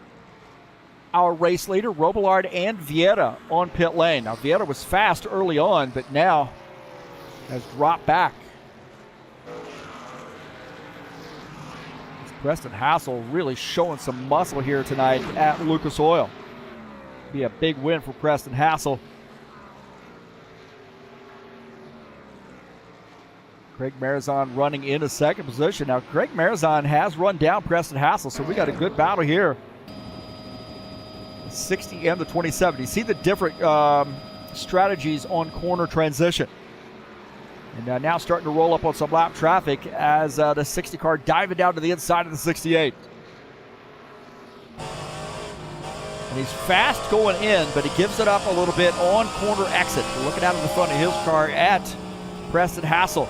Our race leader, Robillard and Vieira on pit lane. Now, Vieira was fast early on, but now has dropped back. Preston Hassel really showing some muscle here tonight at Lucas Oil. Be a big win for Preston Hassel. Craig Marizon running into 2nd position. Now, Craig Marizon has run down Preston Hassel, so we got a good battle here. The 60 and the 27. You see the different strategies on corner transition. And now starting to roll up on some lap traffic as the 60 car diving down to the inside of the 68. And he's fast going in, but he gives it up a little bit on corner exit. We're looking out of the front of his car at Preston Hassel.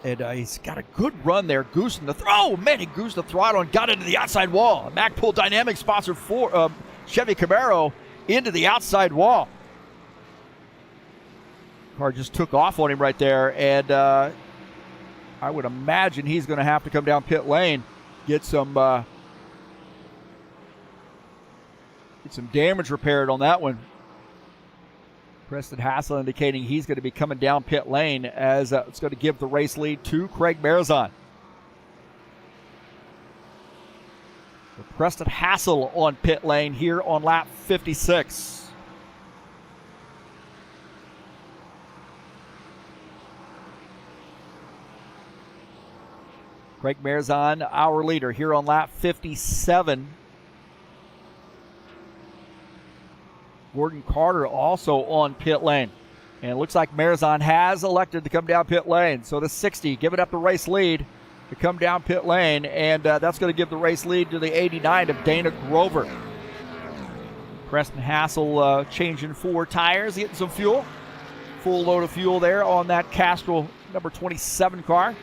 And he's got a good run there, goosing the throw. Oh, man, he goosed the throttle and got into the outside wall. MacPool Dynamics sponsored for Chevy Camaro into the outside wall. Car just took off on him right there, and I would imagine he's going to have to come down pit lane, get some damage repaired on that one. Preston Hassel indicating he's going to be coming down pit lane as it's going to give the race lead to Craig Marizon. So Preston Hassel on pit lane here on lap 56. Craig Marizon, our leader, here on lap 57. Gordon Carter also on pit lane. And it looks like Marizon has elected to come down pit lane. So the 60 giving up the race lead to come down pit lane. And that's going to give the race lead to the 89 of Dana Grover. Preston Hassel changing 4 tires, getting some fuel. Full load of fuel there on that Castrol number 27 car.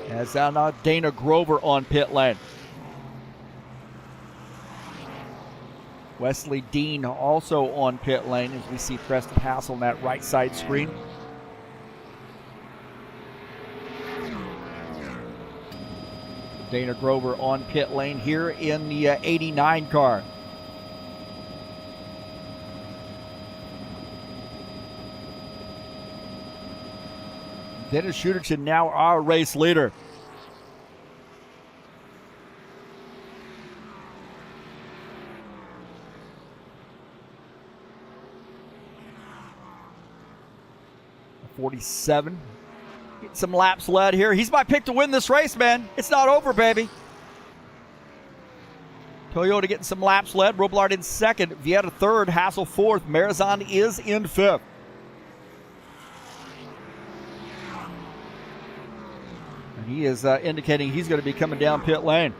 As now Dana Grover on pit lane. Wesley Dean also on pit lane as we see Preston Hassel on that right side screen. Dana Grover on pit lane here in the 89 car. Dennis Schuderton now our race leader. .47. Get some laps led here. He's my pick to win this race, man. It's not over, baby. Toyota getting some laps led. Robillard in second. Vieta third. Hassel fourth. Marizon is in fifth. And he is indicating he's going to be coming down pit lane.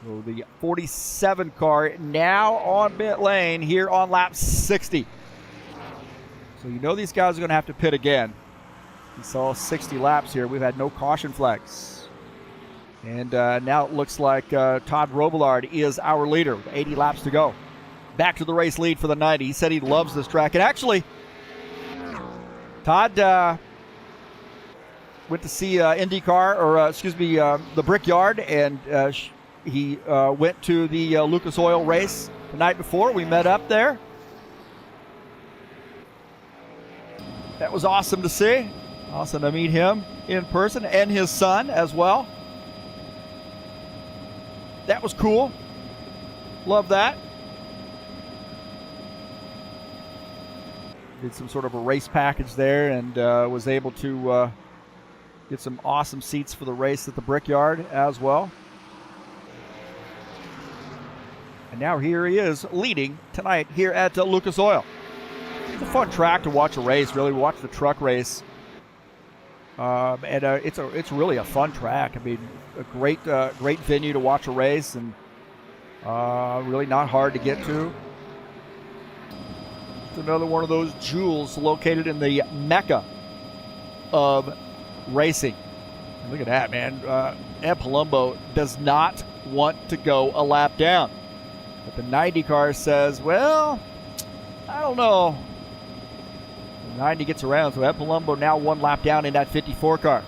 So the 47 car now on pit lane here on lap 60. So you know these guys are going to have to pit again. We saw 60 laps here. We've had no caution flags. And now it looks like Todd Robillard is our leader with 80 laps to go. Back to the race lead for the 90. He said he loves this track. And actually, Todd went to see IndyCar, or the Brickyard, and he went to the Lucas Oil race the night before. We met up there. That was awesome to see. Awesome to meet him in person and his son as well. That was cool. Love that. Did some sort of a race package there and was able to get some awesome seats for the race at the Brickyard as well. And now here he is leading tonight here at Lucas Oil. It's a fun track to watch a race, really. Watch the truck race. It's really a fun track. I mean, a great venue to watch a race, and really not hard to get to. It's another one of those jewels located in the mecca of racing. And look at that, man. Ed Palumbo does not want to go a lap down. But the 90 car says, well, I don't know. 90 gets around, so Ed Palumbo now 1 lap down in that 54 car.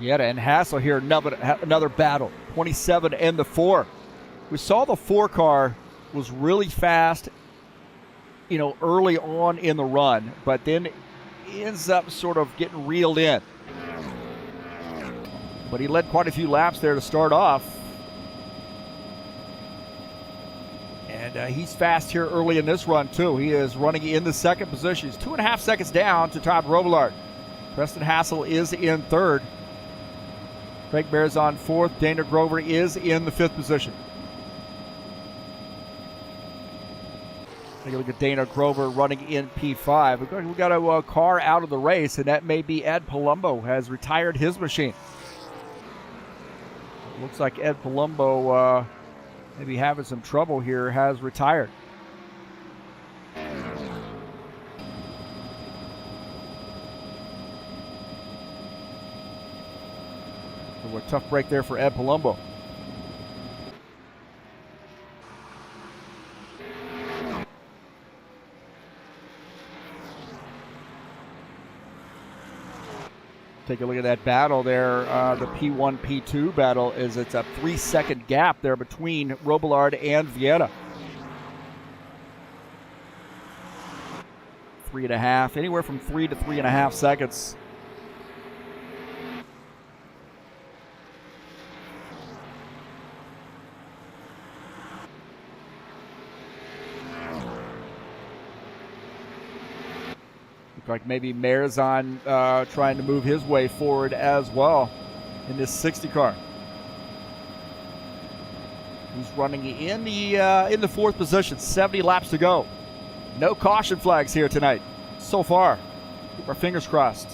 Vieta and Hassel here, another battle. 27 and the 4. We saw the 4 car was really fast, early on in the run, but then ends up sort of getting reeled in. But he led quite a few laps there to start off. And he's fast here early in this run, too. He is running in the second position. He's 2.5 seconds down to Todd Robillard. Preston Hassel is in third. Craig Marizon fourth. Dana Grover is in the 5th position. Take a look at Dana Grover running in P5. We've got a car out of the race, and that may be Ed Palumbo, has retired his machine. It looks like Ed Palumbo maybe having some trouble here, has retired. So a tough break there for Ed Palumbo. Take a look at that battle there. The P1, P2 battle is it's a 3-second gap there between Robillard and Vieira. 3.5, anywhere from 3 to 3.5 seconds. Like maybe Marzon trying to move his way forward as well in this 60 car. He's running in the fourth position, 70 laps to go. No caution flags here tonight so far. Keep our fingers crossed.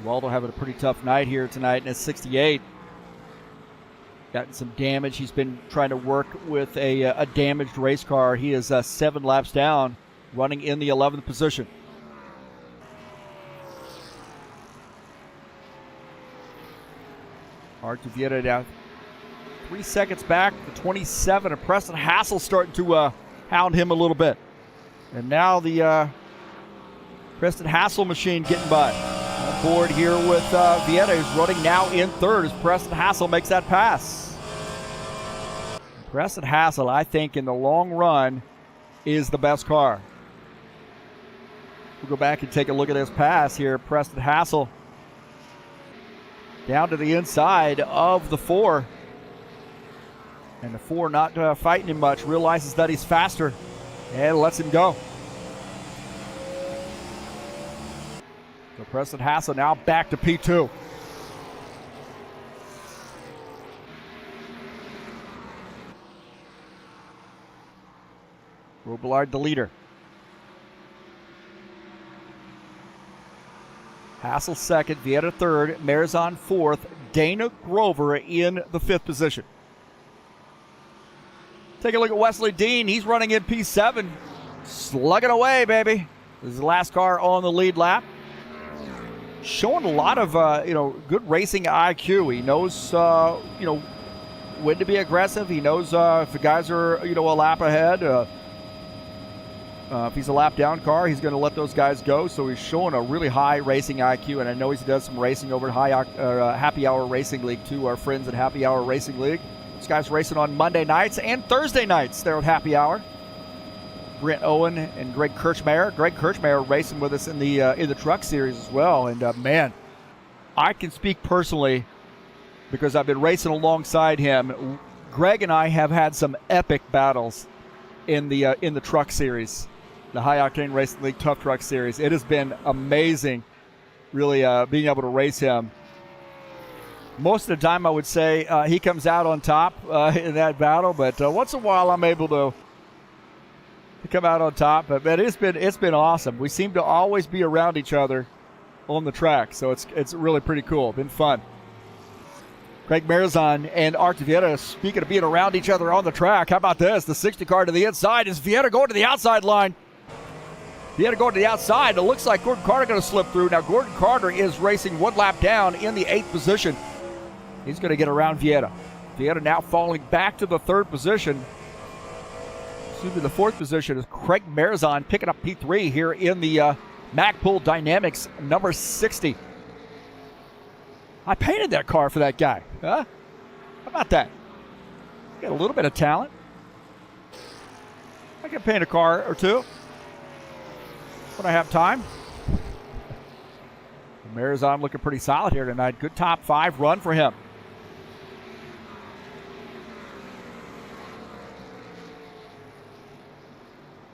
Waldo having a pretty tough night here tonight in his 68. Gotten some damage. He's been trying to work with a damaged race car. He is 7 laps down, running in the 11th position. Hard to get it out. 3 seconds back, the 27 of Preston Hassel starting to hound him a little bit. And now the Preston Hassel machine getting by. On board here with Vieira, who's running now in third as Preston Hassel makes that pass. Preston Hassel, I think, in the long run, is the best car. We'll go back and take a look at this pass here. Preston Hassel down to the inside of the 4. And the 4 not fighting him much, realizes that he's faster and lets him go. So Preston Hassel now back to P2. Robillard the leader. Hassel second, Vieira third, Marzon fourth, Dana Grover in the 5th position. Take a look at Wesley Dean. He's running in P7. Slugging away, baby. This is the last car on the lead lap. Showing a lot of, good racing IQ. He knows, when to be aggressive. He knows if the guys are, a lap ahead. If he's a lap down car, he's going to let those guys go. So he's showing a really high racing IQ. And I know he does some racing over at Happy Hour Racing League too. Our friends at Happy Hour Racing League. This guy's racing on Monday nights and Thursday nights there at Happy Hour. Brent Owen and Greg Kirchmeier. Greg Kirchmeier racing with us in the truck series as well. And man, I can speak personally because I've been racing alongside him. Greg and I have had some epic battles in the truck series, the High Octane Racing League Tough Truck Series. It has been amazing, really being able to race him. Most of the time, I would say he comes out on top in that battle, but once in a while, I'm able to come out on top. But it's been awesome. We seem to always be around each other on the track, so it's really pretty cool. Been fun. Craig Marzon and Art Vieira, speaking of being around each other on the track, how about this? The 60 car to the inside. Is Vieira going to the outside line? Vieira going to the outside. It looks like Gordon Carter going to slip through. Now Gordon Carter is racing 1 lap down in the 8th position. He's going to get around Vieira. Vieira now falling back to the 3rd position. Excuse me, the 4th position is Craig Marzon picking up P3 here in the Magpul Dynamics number 60. I painted that car for that guy. Huh? How about that? Got a little bit of talent. I can paint a car or two when I have time. Marzon looking pretty solid here tonight. Good top 5 run for him.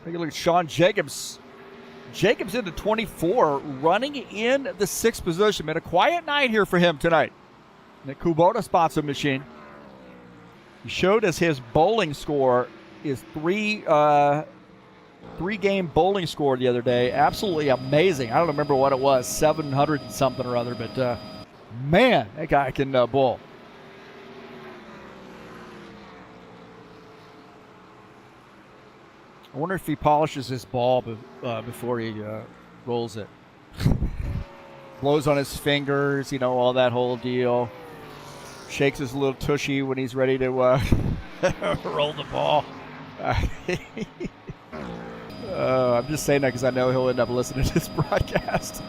Take a look at Sean Jacobs. Jacobs into 24, running in the 6th position. Been a quiet night here for him tonight. The Kubota sponsor machine. He showed us his bowling score is 3 3-game bowling score the other day. Absolutely amazing. I don't remember what it was, 700 and something or other, but man, that guy can bowl. I wonder if he polishes his ball before he rolls it. Blows on his fingers, you know, all that whole deal. Shakes his little tushy when he's ready to roll the ball. I'm just saying that because I know he'll end up listening to this broadcast.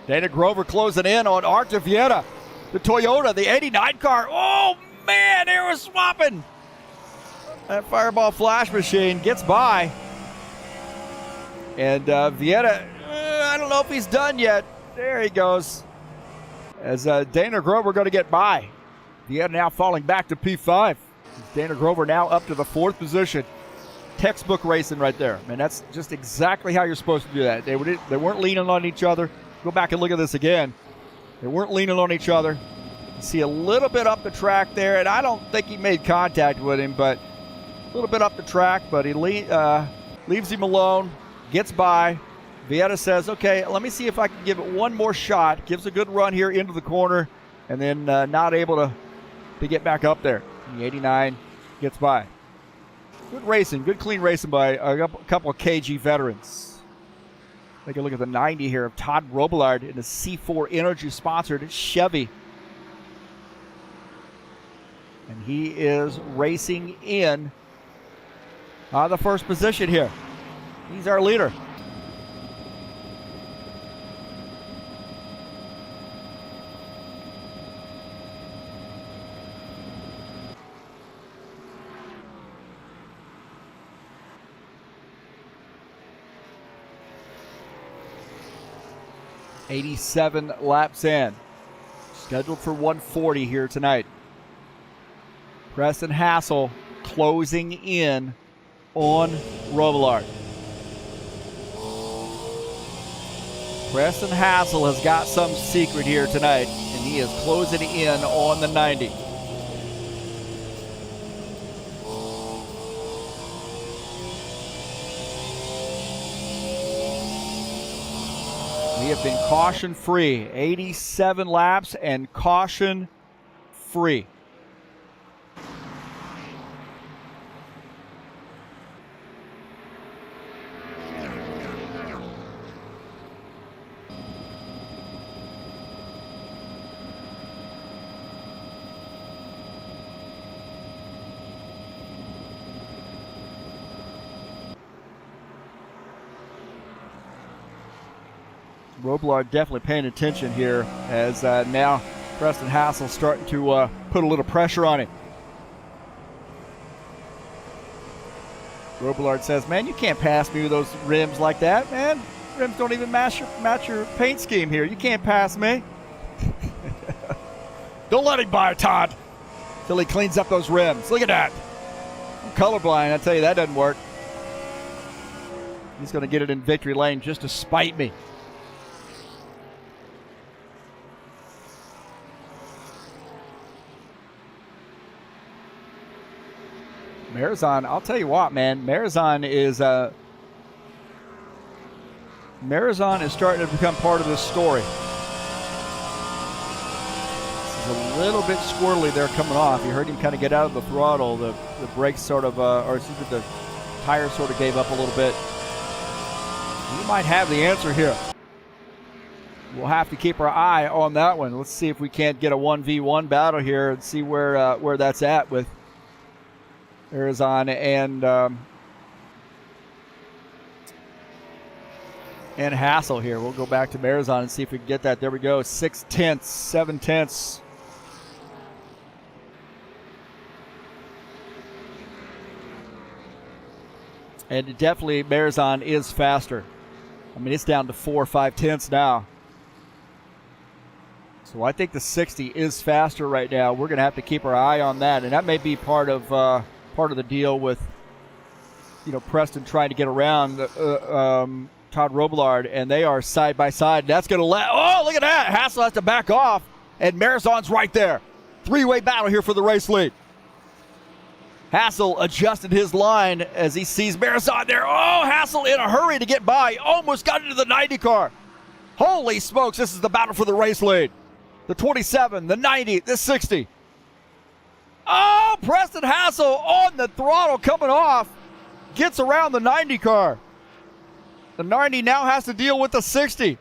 Dana Grover closing in on Art Vieta. The Toyota, the 89 car. Oh, man, they were swapping. That Fireball Flash machine gets by. And Vieta, I don't know if he's done yet. There he goes. As Dana Grover going to get by. Vieta now falling back to P5. Dana Grover now up to the 4th position. Textbook racing right there. Man, that's just exactly how you're supposed to do that. They weren't leaning on each other. Go back and look at this again. They weren't leaning on each other. You see a little bit up the track there, and I don't think he made contact with him, but a little bit up the track, but he leaves him alone, gets by. Vieta says, okay, let me see if I can give it one more shot. Gives a good run here into the corner, and then not able to get back up there. The 89 gets by. Good racing, good clean racing by a couple of KG veterans. Take a look at the 90 here of Todd Robillard in a C4 Energy sponsored Chevy. And he is racing in the 1st position here. He's our leader. .87 laps in. Scheduled for 140 here tonight. Preston Hassel closing in on Robillard. Preston Hassel has got some secret here tonight, and he is closing in on the 90. We have been caution-free. 87 laps and caution-free. Robillard definitely paying attention here as now Preston Hassel starting to put a little pressure on him. Robillard says, man, you can't pass me with those rims like that, man. Rims don't even match your paint scheme here. You can't pass me. Don't let him by, Todd, till he cleans up those rims. Look at that. I'm colorblind. I tell you, that doesn't work. He's going to get it in victory lane just to spite me. Marizon, I'll tell you what, man. Marizon is starting to become part of this story. This is a little bit squirrely there coming off. You heard him kind of get out of the throttle. The brakes sort of, the tires sort of gave up a little bit. We might have the answer here. We'll have to keep our eye on that one. Let's see if we can't get a 1v1 battle here and see where that's at with Marizon and Hassel here. We'll go back to Marizon and see if we can get that. There we go. 6 tenths, 7 tenths. And definitely Marizon is faster. I mean, it's down to 4 or 5 tenths now. So I think the 60 is faster right now. We're going to have to keep our eye on that, and that may be part of the deal with, Preston trying to get around Todd Robillard, and they are side by side. That's going to look at that. Hassel has to back off, and Marizon's right there. 3-way battle here for the race lead. Hassel adjusted his line as he sees Marizon there. Oh, Hassel in a hurry to get by. Almost got into the 90 car. Holy smokes, this is the battle for the race lead. The 27, the 90, the 60. Oh, Preston Hassel on the throttle coming off. Gets around the 90 car. The 90 now has to deal with the 60.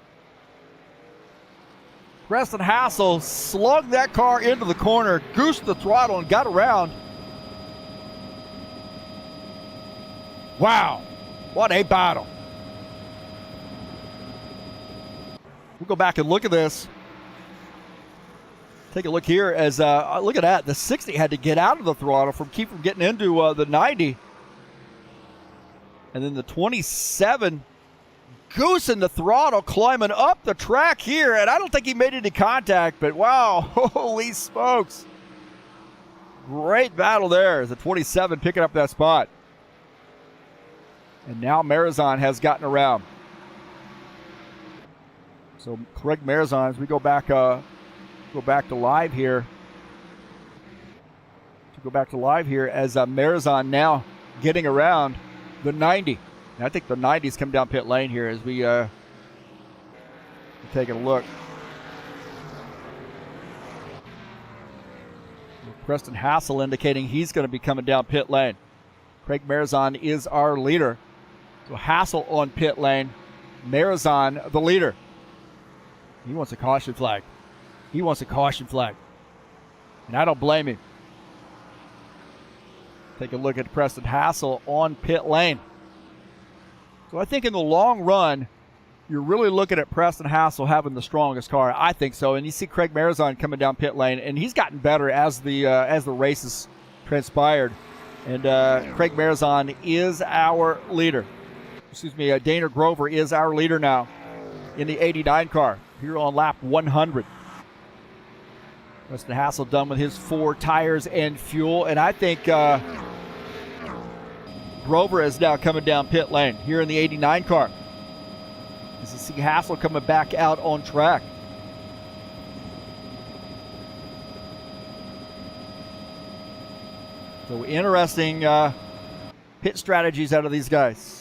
Preston Hassel slugged that car into the corner, goosed the throttle, and got around. Wow, what a battle. We'll go back and look at this. Take a look here as, look at that. The 60 had to get out of the throttle keep from getting into the 90. And then the 27 goosing the throttle, climbing up the track here. And I don't think he made any contact, but wow, holy smokes. Great battle there as the 27 picking up that spot. And now Marizon has gotten around. So Craig Marizon, as we go back to live here. As Marizon now getting around the 90. And I think the 90's come down pit lane here as we taking a look. Preston Hassel indicating he's going to be coming down pit lane. Craig Marizon is our leader. So Hassel on pit lane. Marizon the leader. He wants a caution flag. And I don't blame him. Take a look at Preston Hassel on pit lane. So I think in the long run, you're really looking at Preston Hassel having the strongest car. I think so. And you see Craig Marizon coming down pit lane, and he's gotten better as the races transpired. And Craig Marizon is our leader. Dana Grover is our leader now in the 89 car here on lap 100. Preston Hassel done with his 4 tires and fuel. And I think Grover is now coming down pit lane here in the 89 car. As you see Hassel coming back out on track. So interesting pit strategies out of these guys.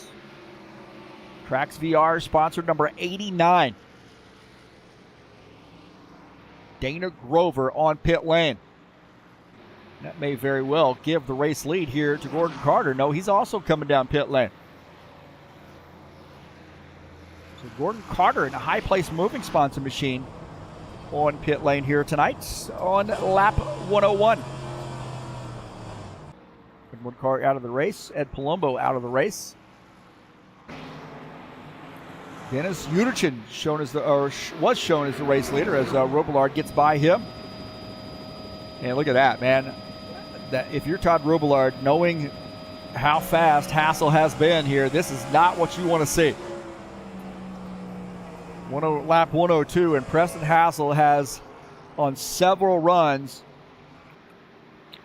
Tracks VR sponsor number 89. Dana Grover on pit lane. That may very well give the race lead here to Gordon Carter. No, he's also coming down pit lane. So Gordon Carter in a high place moving sponsor machine on pit lane here tonight on lap 101. One car out of the race. Ed Palumbo out of the race. Dennis Uderchin was shown as the race leader as Robillard gets by him. And look at that, man. That if you're Todd Robillard, knowing how fast Hassel has been here, this is not what you want to see. Lap 102, and Preston Hassel has, on several runs,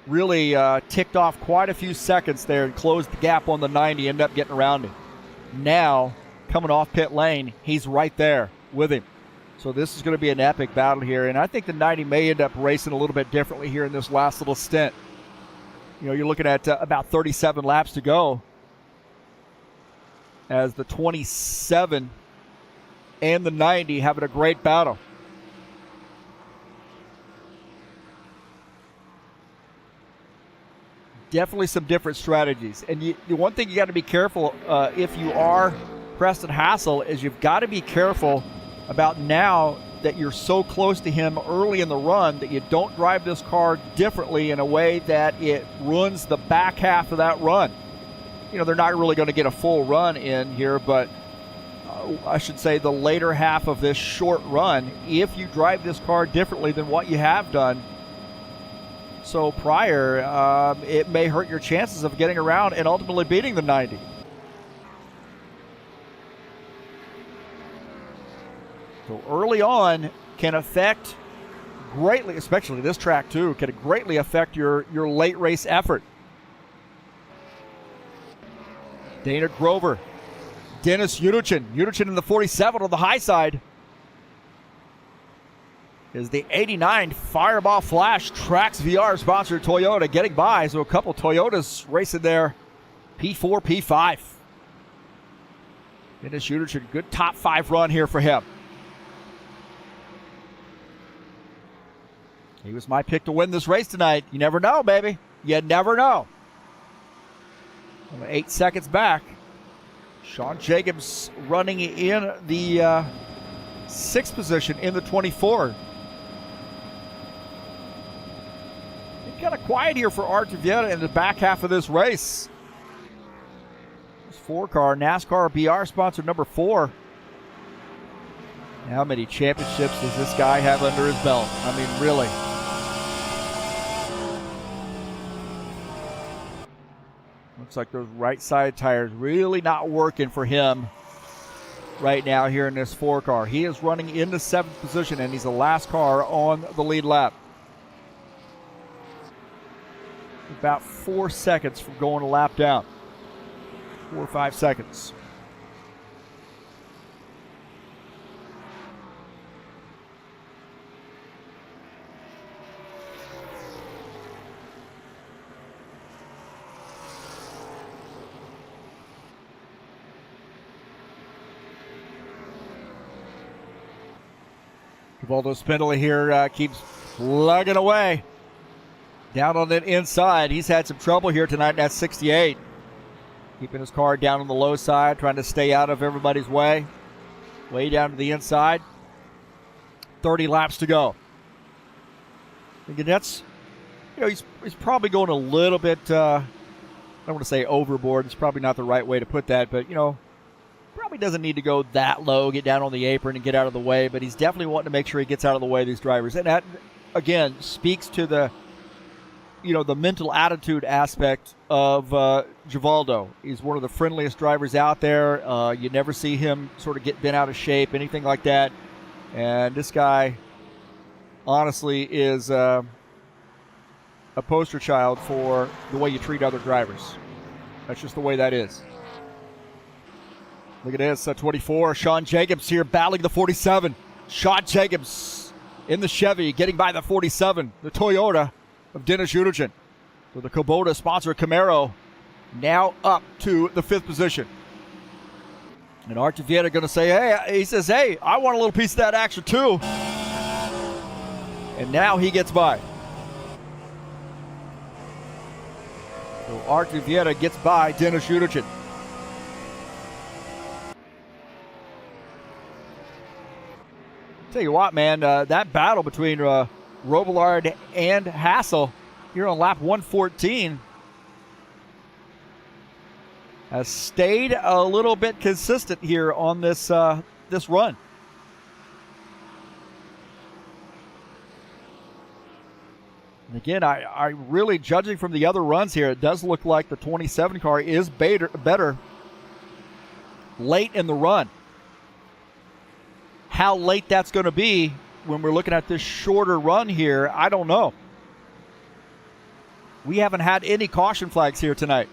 really ticked off quite a few seconds there and closed the gap on the 90, ended up getting around him. Now, coming off pit lane, he's right there with him. So this is going to be an epic battle here, and I think the 90 may end up racing a little bit differently here in this last little stint. You know, you're looking at about 37 laps to go as the 27 and the 90 having a great battle. Definitely some different strategies. And the one thing you got to be careful if you are Preston Hassel is you've got to be careful about now that you're so close to him early in the run that you don't drive this car differently in a way that it ruins the back half of that run. You know, they're not really going to get a full run in here, but I should say the later half of this short run, if you drive this car differently than what you have done so prior, it may hurt your chances of getting around and ultimately beating the 90. So early on can affect greatly, especially this track too, can greatly affect your late race effort. Dana Grover, Dennis Uderchin in the 47 on the high side. is the 89 Fireball Flash Trax VR sponsored Toyota getting by. So a couple Toyotas racing there. P4, P5. Dennis Uterchen, good top 5 run here for him. He was my pick to win this race tonight. You never know, baby. You never know. 8 seconds back. Sean Jacobs running in the 6th position in the 24. It's kind of quiet here for Art Vieta in the back half of this race. This 4-car, NASCAR BR sponsor number 4. How many championships does this guy have under his belt? I mean, really. Looks like those right side tires really not working for him right now here in this 4-car. He is running in the 7th position, and he's the last car on the lead lap. About 4 seconds from going a lap down. 4 or 5 seconds. Valdo Spindler here keeps plugging away. Down on the inside. He's had some trouble here tonight at 68. Keeping his car down on the low side, trying to stay out of everybody's way. Way down to the inside. 30 laps to go. And that's, he's probably going a little bit, I don't want to say overboard. It's probably not the right way to put that, but, probably doesn't need to go that low, get down on the apron and get out of the way, but he's definitely wanting to make sure he gets out of the way of these drivers. And that, again, speaks to the, the mental attitude aspect of Givaldo. He's one of the friendliest drivers out there. You never see him sort of get bent out of shape, anything like that. And this guy, honestly, is a poster child for the way you treat other drivers. That's just the way that is. Look at this, 24. Sean Jacobs here battling the 47. Sean Jacobs in the Chevy, getting by the 47, the Toyota of Dennis Uterchen. So the Kubota sponsor Camaro now up to the 5th position. And Art Vieta going to say, hey, I want a little piece of that action too. And now he gets by. So Art Vieta gets by Dennis Uterchen. Tell you what, man, that battle between Robillard and Hassel here on lap 114 has stayed a little bit consistent here on this this run. And again, I really, judging from the other runs here, it does look like the 27 car is better late in the run. How late that's going to be when we're looking at this shorter run here, I don't know. We haven't had any caution flags here tonight.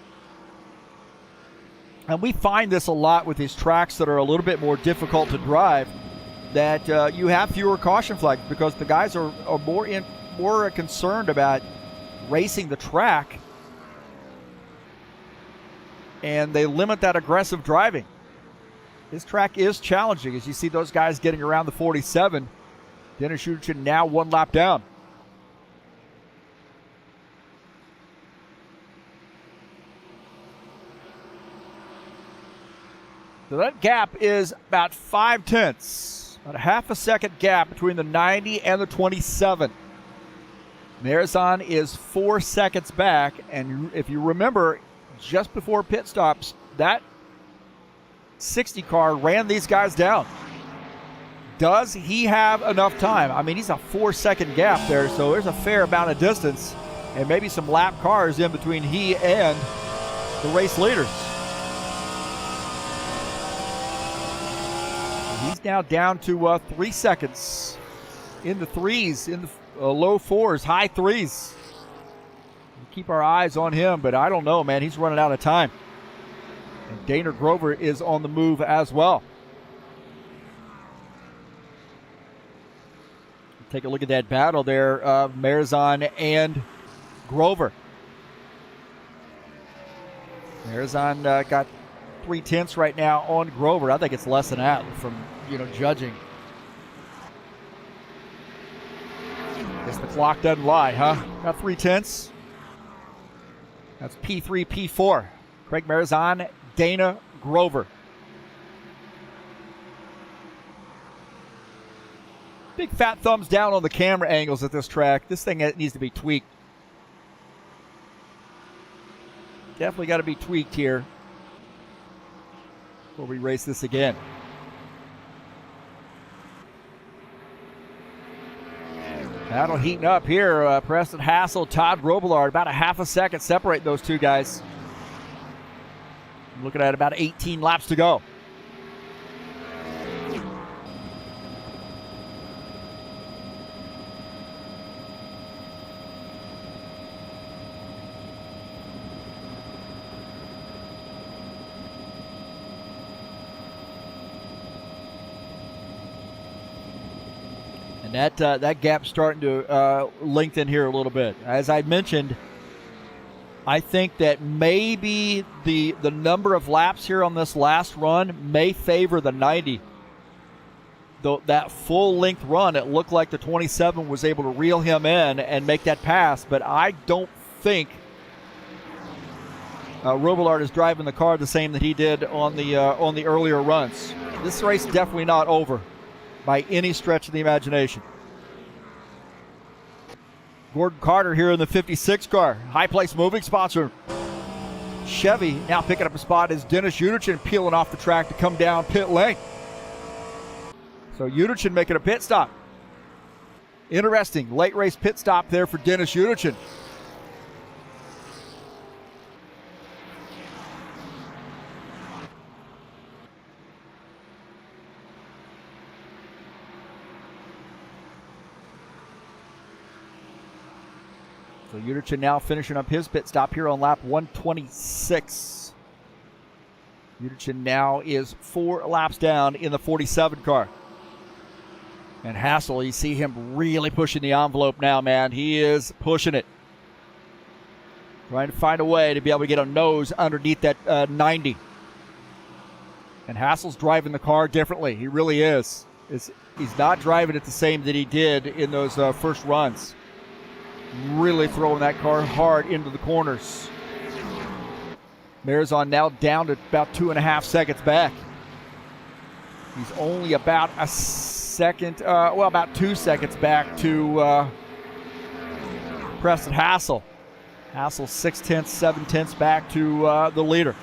And we find this a lot with these tracks that are a little bit more difficult to drive, that you have fewer caution flags because the guys are more concerned about racing the track, and they limit that aggressive driving. This track is challenging as you see those guys getting around the 47. Dennis Uterchen now 1 lap down. So that gap is about 0.5, about a half a second gap between the 90 and the 27. Marizan is 4 seconds back, and if you remember, just before pit stops, that 60 car ran these guys down. Does he have enough time? I mean, he's a 4-second gap there, so there's a fair amount of distance and maybe some lap cars in between he and the race leaders. He's now down to 3 seconds in the 3s, in the low 4s, high 3s. We'll keep our eyes on him, but I don't know, man. He's running out of time. And Dana Grover is on the move as well. Take a look at that battle there of Marizon and Grover. Marizon got 3/10 right now on Grover. I think it's less than that from, judging. Guess the clock doesn't lie, huh? Got 3/10. That's P3, P4. Craig Marizon, Dana Grover. Big fat thumbs down on the camera angles at this track. This thing needs to be tweaked. Definitely got to be tweaked here before we race this again. Battle heating up here. Preston Hassel, Todd Robillard, about a half a second separate those two guys. I'm looking at about 18 laps to go. And that gap's starting to lengthen here a little bit. As I mentioned, I think that maybe the number of laps here on this last run may favor the 90. Though that full length run, it looked like the 27 was able to reel him in and make that pass, but I don't think Robillard is driving the car the same that he did on the earlier runs. This race definitely not over by any stretch of the imagination. Gordon Carter here in the 56 car. High Place Moving sponsor. Chevy now picking up a spot as Dennis Uderchin peeling off the track to come down pit lane. So Uderchin making a pit stop. Interesting late race pit stop there for Dennis Uderchin. So Uderchin now finishing up his pit stop here on lap 126. Uderchin now is 4 laps down in the 47 car. And Hassel, you see him really pushing the envelope now, man. He is pushing it. Trying to find a way to be able to get a nose underneath that 90. And Hassel's driving the car differently. He really is. He's not driving it the same that he did in those first runs. Really throwing that car hard into the corners. Marizon now down to about 2.5 seconds back. He's only about a second, about 2 seconds back to Preston Hassel. Hassel 6/10, 7/10 back to the leader.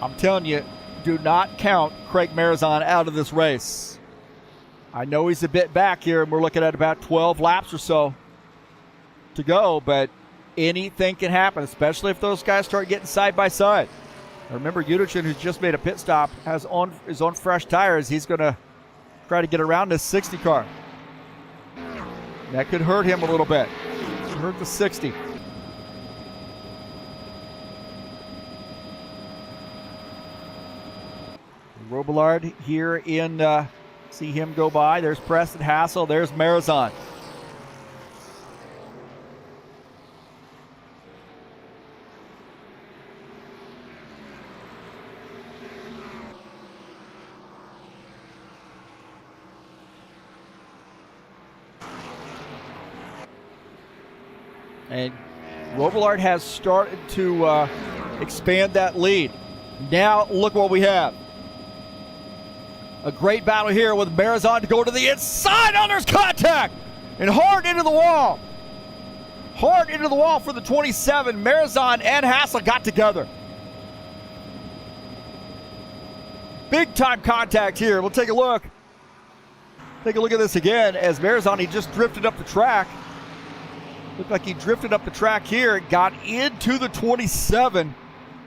I'm telling you, do not count Craig Marizon out of this race. I know he's a bit back here, and we're looking at about 12 laps or so to go, but anything can happen, especially if those guys start getting side by side. Remember, Uderchin, who's just made a pit stop, is on fresh tires. He's going to try to get around this 60 car. That could hurt him a little bit. Hurt the 60. Robillard here in... see him go by. There's Preston Hassel. There's Marizon. And Robillard has started to expand that lead. Now look what we have. A great battle here with Marizon to go to the inside. Oh, there's contact! And hard into the wall. Hard into the wall for the 27. Marizon and Hassel got together. Big time contact here. We'll take a look. Take a look at this again as Marizon, he just drifted up the track. Looked like he drifted up the track here, got into the 27,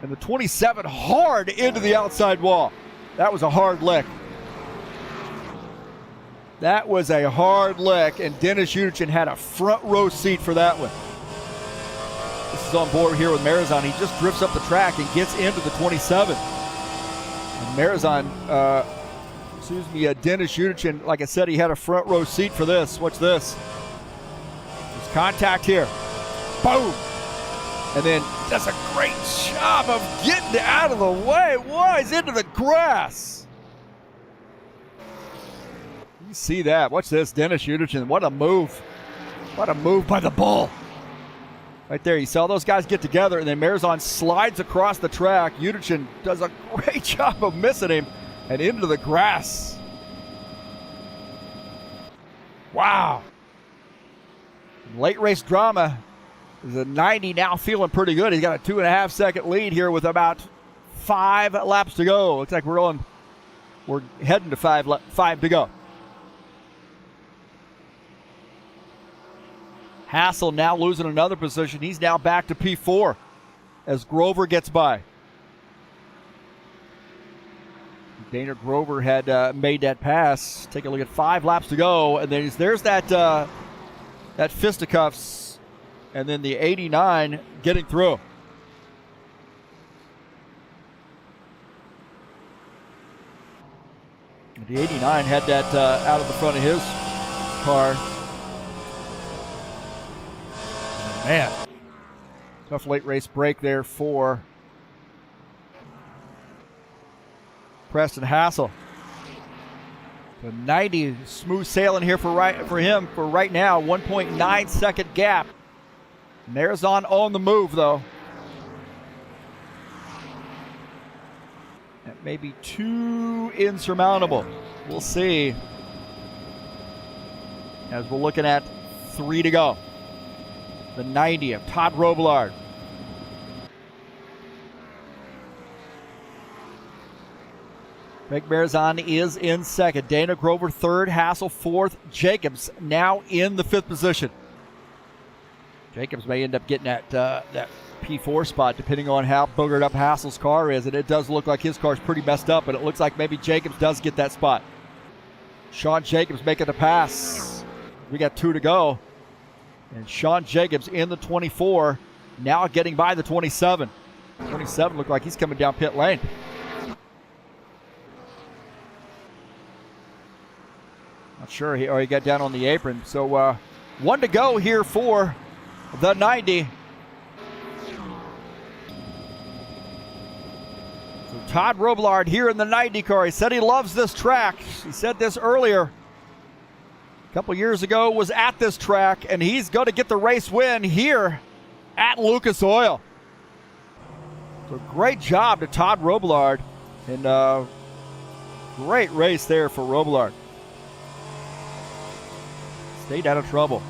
and the 27 hard into the outside wall. That was a hard lick. That was a hard lick, and Dennis Uderchin had a front row seat for that one. This is on board here with Marizon. He just drifts up the track and gets into the 27. And Marizon Excuse me, Dennis Udichin, like I said, he had a front row seat for this. Watch this. There's contact here. Boom! And then does a great job of getting out of the way. Why? He's into the grass. You see that. Watch this, Dennis Udichin. What a move. What a move by the bull. Right there, you saw those guys get together, and then Marzon slides across the track. Udichin does a great job of missing him and into the grass. Wow. Late race drama. There's a 90 now feeling pretty good. He's got a 2.5 second lead here with about 5 laps to go. Looks like we're heading to 5 to go. Hassel now losing another position. He's now back to P4 as Grover gets by. Dana Grover had made that pass. Take a look at 5 laps to go, and then there's that fisticuffs, and then the 89 getting through. The 89 had that out of the front of his car. Man, tough late race break there for Preston Hassel. The 90 smooth sailing here for him for right now. 1.9 second gap. Marzon on the move though. That may be too insurmountable. We'll see. As we're looking at 3 to go. The 90 of Todd Robillard. Greg Marzon is in second. Dana Grover third. Hassel fourth. Jacobs now in the 5th position. Jacobs may end up getting that P4 spot depending on how boogered up Hassel's car is. And it does look like his car's pretty messed up, but it looks like maybe Jacobs does get that spot. Sean Jacobs making the pass. We got 2 to go. And Sean Jacobs in the 24, now getting by the 27. 27 looked like he's coming down pit lane. Not sure, he got down on the apron. So 1 to go here for the 90. So Todd Robillard here in the 90 car. He said he loves this track. He said this earlier. A couple years ago was at this track, and he's going to get the race win here at Lucas Oil. So great job to Todd Robillard, and great race there for Robillard. Stayed out of trouble.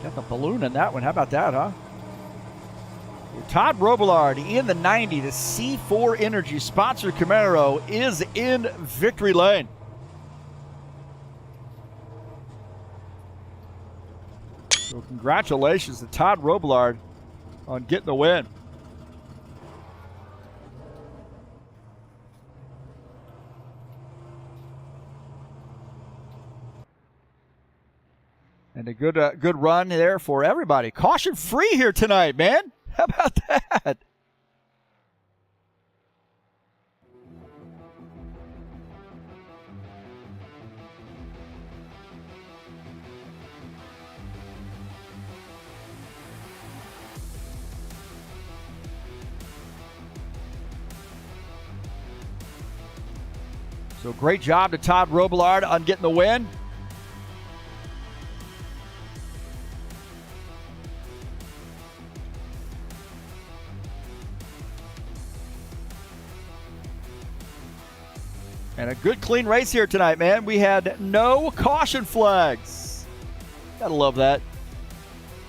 Got the balloon in that one. How about that, huh? Todd Robillard in the 90. The C4 Energy sponsored Camaro is in victory lane. So congratulations to Todd Robillard on getting the win. And a good run there for everybody. Caution free here tonight, man. How about that? So great job to Todd Robillard on getting the win. And a good clean race here tonight, man. We had no caution flags. Gotta love that.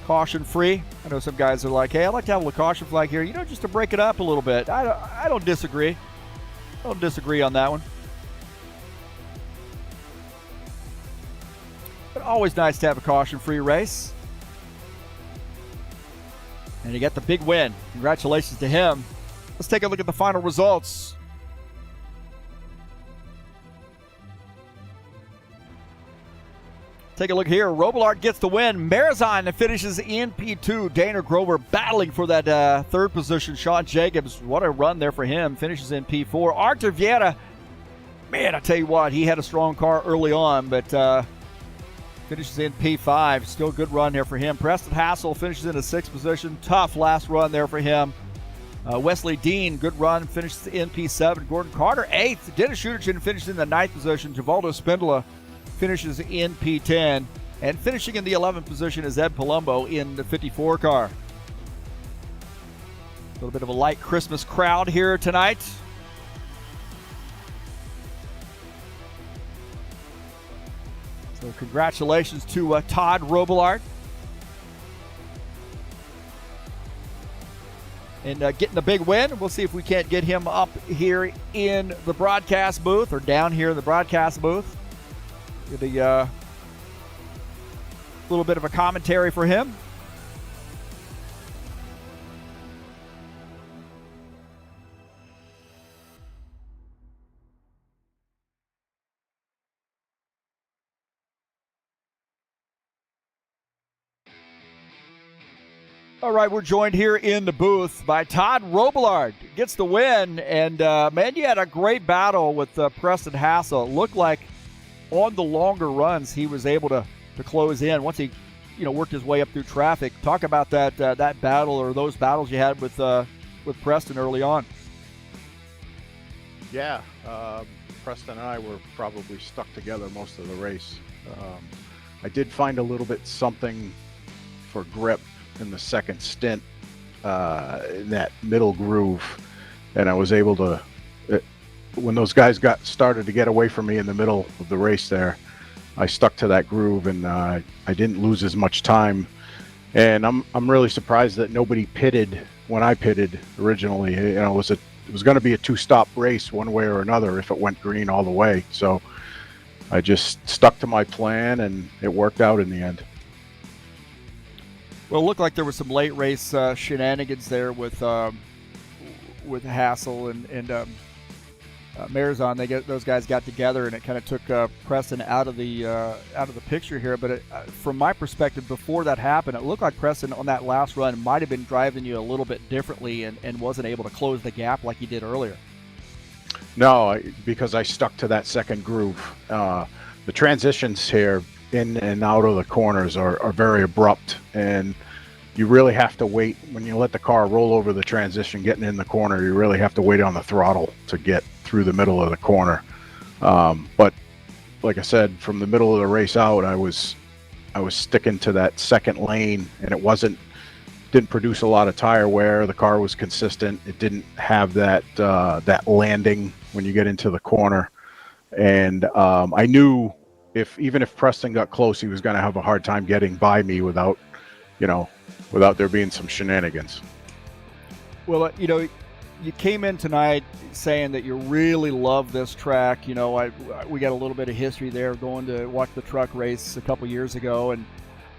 Caution free. I know some guys are like, hey, I'd like to have a caution flag here, just to break it up a little bit. I don't disagree. I don't disagree on that one. But always nice to have a caution free race. And he got the big win. Congratulations to him. Let's take a look at the final results. Take a look here. Robillard gets the win. Marizon finishes in P2. Dana Grover battling for that third position. Sean Jacobs, what a run there for him. Finishes in P4. Artur Vieira, man, I tell you what, he had a strong car early on, but finishes in P5. Still good run there for him. Preston Hassel finishes in the 6th position. Tough last run there for him. Wesley Dean, good run, finishes in P7. Gordon Carter, 8th. Dennis Schuderchin finishes in the 9th position. Givaldo Spindola finishes in P10. And finishing in the 11th position is Ed Palumbo in the 54 car. A little bit of a light Christmas crowd here tonight. So congratulations to Todd Robillard. And getting a big win. We'll see if we can't get him up here in the broadcast booth or down here in the broadcast booth. Get a little bit of a commentary for him. All right, we're joined here in the booth by Todd Robillard. Gets the win, and man, you had a great battle with Preston Hassel. It looked like on the longer runs he was able to close in once he worked his way up through traffic. Talk about that battle or those battles you had with Preston early on. Yeah, Preston and I were probably stuck together most of the race. I did find a little bit something for grip in the second stint in that middle groove, and I was able to when those guys started to get away from me in the middle of the race there, I stuck to that groove, and I didn't lose as much time. And I'm really surprised that nobody pitted when I pitted originally. It was going to be a 2-stop race one way or another if it went green all the way. So I just stuck to my plan, and it worked out in the end. Well, it looked like there was some late race shenanigans there with Hassel and Marizon. Those guys got together, and it kind of took Preston out of the picture here. But from my perspective, before that happened, it looked like Preston on that last run might have been driving you a little bit differently and wasn't able to close the gap like he did earlier. No, because I stuck to that second groove. The transitions here in and out of the corners are very abrupt, and you really have to wait when you let the car roll over the transition getting in the corner. You really have to wait on the throttle to get through the middle of the corner. But like I said, from the middle of the race out, I was sticking to that second lane, and it didn't produce a lot of tire wear. The car was consistent. It didn't have that landing when you get into the corner, and I knew even if Preston got close, he was going to have a hard time getting by me without there being some shenanigans. Well, you came in tonight saying that you really love this track. We got a little bit of history there going to watch the truck race a couple years ago, and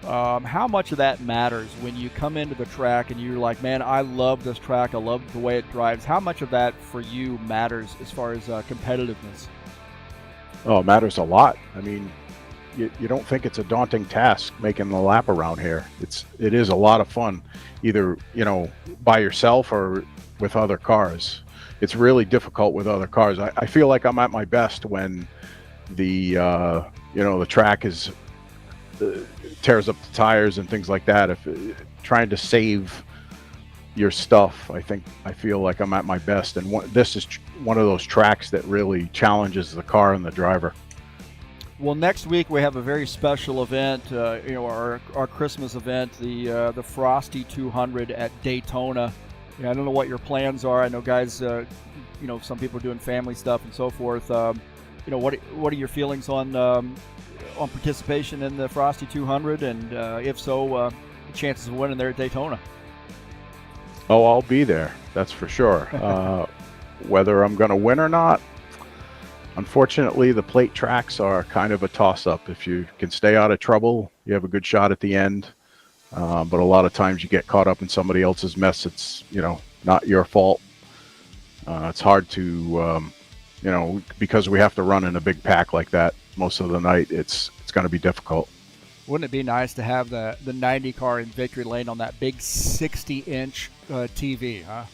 how much of that matters when you come into the track and you're like, man, I love this track. I love the way it drives. How much of that for you matters as far as competitiveness? Oh, it matters a lot. I mean, you don't think it's a daunting task making the lap around here. It is a lot of fun, either by yourself or with other cars. It's really difficult with other cars. I feel like I'm at my best when the track tears up the tires and things like that. If trying to save your stuff, I feel like I'm at my best, and this is one of those tracks that really challenges the car and the driver. Well, next week we have a very special event, our Christmas event, the Frosty 200 at Daytona. I don't know what your plans are. I know guys, some people are doing family stuff and so forth. What are your feelings on participation in the Frosty 200, and if so, the chances of winning there at Daytona? Oh, I'll be there. That's for sure. Whether I'm going to win or not, unfortunately, the plate tracks are kind of a toss-up. If you can stay out of trouble, you have a good shot at the end. But a lot of times you get caught up in somebody else's mess. It's, not your fault. It's hard to, because we have to run in a big pack like that most of the night. It's going to be difficult. Wouldn't it be nice to have the 90 car in victory lane on that big 60-inch TV, huh?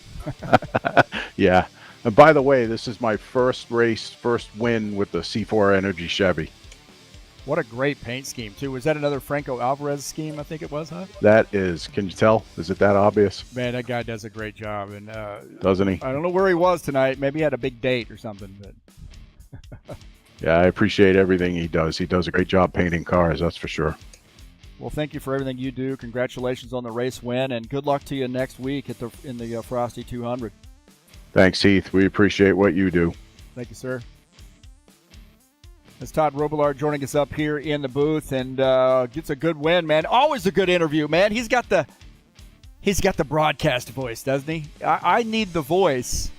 Yeah. And by the way, this is my first win with the C4 Energy Chevy. What a great paint scheme, too. Was that another Franco Alvarez scheme, I think it was, huh? That is. Can you tell? Is it that obvious? Man, that guy does a great job. And doesn't he? I don't know where he was tonight. Maybe he had a big date or something. But yeah, I appreciate everything he does. He does a great job painting cars, that's for sure. Well, thank you for everything you do. Congratulations on the race win, and good luck to you next week in the Frosty 200. Thanks, Heath. We appreciate what you do. Thank you, sir. That's Todd Robillard joining us up here in the booth, and gets a good win, man. Always a good interview, man. He's got the broadcast voice, doesn't he? I need the voice.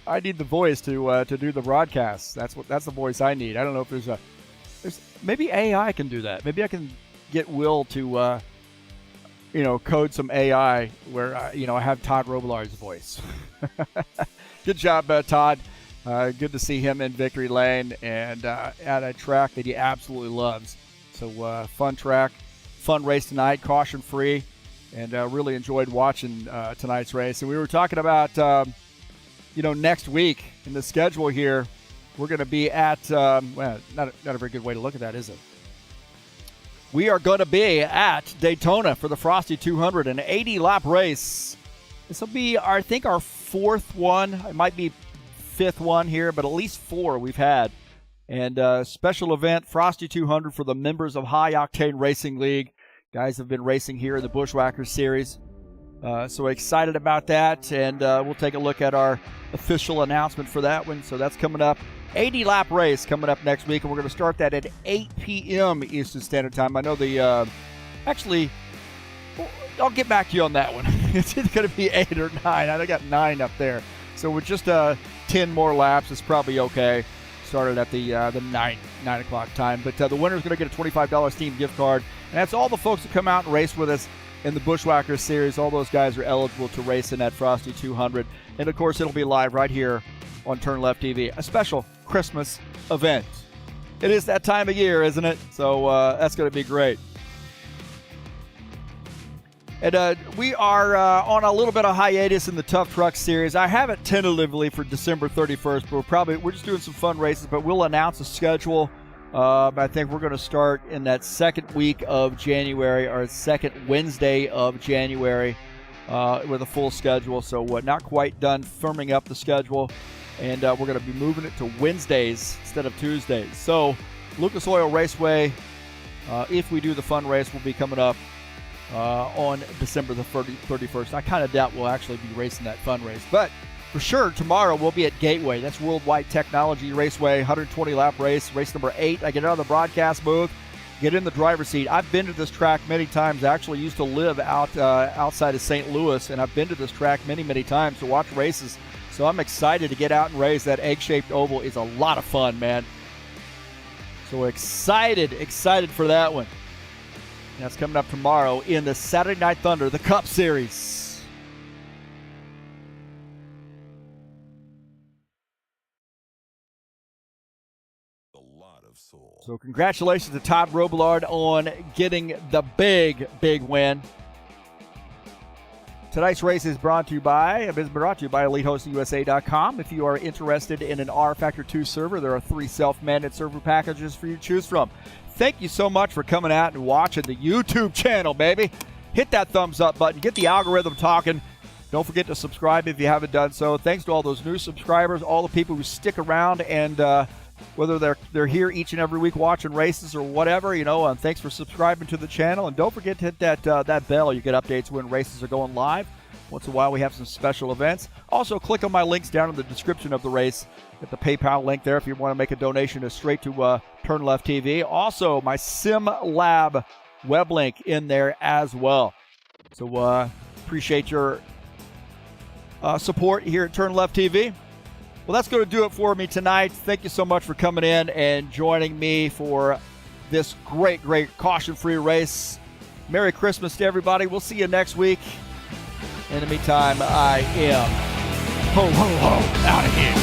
I need the voice to do the broadcast. That's the voice I need. I don't know if there's maybe AI can do that. Maybe I can get Will to code some AI where I have Todd Robillard's voice. Good job, Todd. Good to see him in victory lane and at a track that he absolutely loves. So fun track, fun race tonight, caution free, and really enjoyed watching tonight's race. And we were talking about next week in the schedule here, we're going to be at not a very good way to look at that, is it? We are going to be at Daytona for the Frosty 200, an 80-lap race. This will be, I think, our fourth one. It might be fifth one here, but at least four we've had. And special event, Frosty 200 for the members of High Octane Racing League. Guys have been racing here in the Buschwackers Series. So excited about that, and we'll take a look at our official announcement for that one. So that's coming up. 80-lap race coming up next week, and we're going to start that at 8 p.m. Eastern Standard Time. I know actually, I'll get back to you on that one. It's either going to be 8 or 9. I got 9 up there. So with just 10 more laps, it's probably okay. Started at the 9 o'clock time. But the winner's going to get a $25 Steam gift card. And that's all the folks that come out and race with us in the Buschwackers Series. All those guys are eligible to race in that Frosty 200. And, of course, it'll be live right here on TurnLeftTV, a special Christmas event. It is that time of year, isn't it? So that's going to be great. And we are on a little bit of hiatus in the Tough Truck Series. I have it tentatively for December 31st, but we're just doing some fun races, but we'll announce a schedule. I think we're going to start in that second week of January, or second Wednesday of January, with a full schedule. So not quite done firming up the schedule. And we're going to be moving it to Wednesdays instead of Tuesdays. So Lucas Oil Raceway, if we do the fun race, will be coming up on December the 31st. I kind of doubt we'll actually be racing that fun race. But for sure, tomorrow we'll be at Gateway. That's Worldwide Technology Raceway, 120-lap race number 8. I get out of the broadcast booth, get in the driver's seat. I've been to this track many times. I actually used to live outside of St. Louis, and I've been to this track many, many times to watch races. So I'm excited to get out and race. That egg-shaped oval is a lot of fun, man. So excited for that one. And that's coming up tomorrow in the Saturday Night Thunder, the Cup Series. So congratulations to Todd Robillard on getting the big win. Tonight's race is brought to you by EliteHostingUSA.com. If you are interested in an rFactor 2 server, there are 3 self-managed server packages for you to choose from. Thank you so much for coming out and watching the YouTube channel, baby. Hit that thumbs up button. Get the algorithm talking. Don't forget to subscribe if you haven't done so. Thanks to all those new subscribers, all the people who stick around, and whether they're here each and every week watching races or whatever, thanks for subscribing to the channel. And don't forget to hit that bell. You get updates when races are going live. Once in a while, we have some special events. Also, click on my links down in the description of the race. Get the PayPal link there if you want to make a donation straight to TurnLeftTV. Also, my Sim Lab web link in there as well. So appreciate your support here at TurnLeftTV. Well, that's going to do it for me tonight. Thank you so much for coming in and joining me for this great caution-free race. Merry Christmas to everybody. We'll see you next week. In the meantime, I am ho, ho, ho, out of here.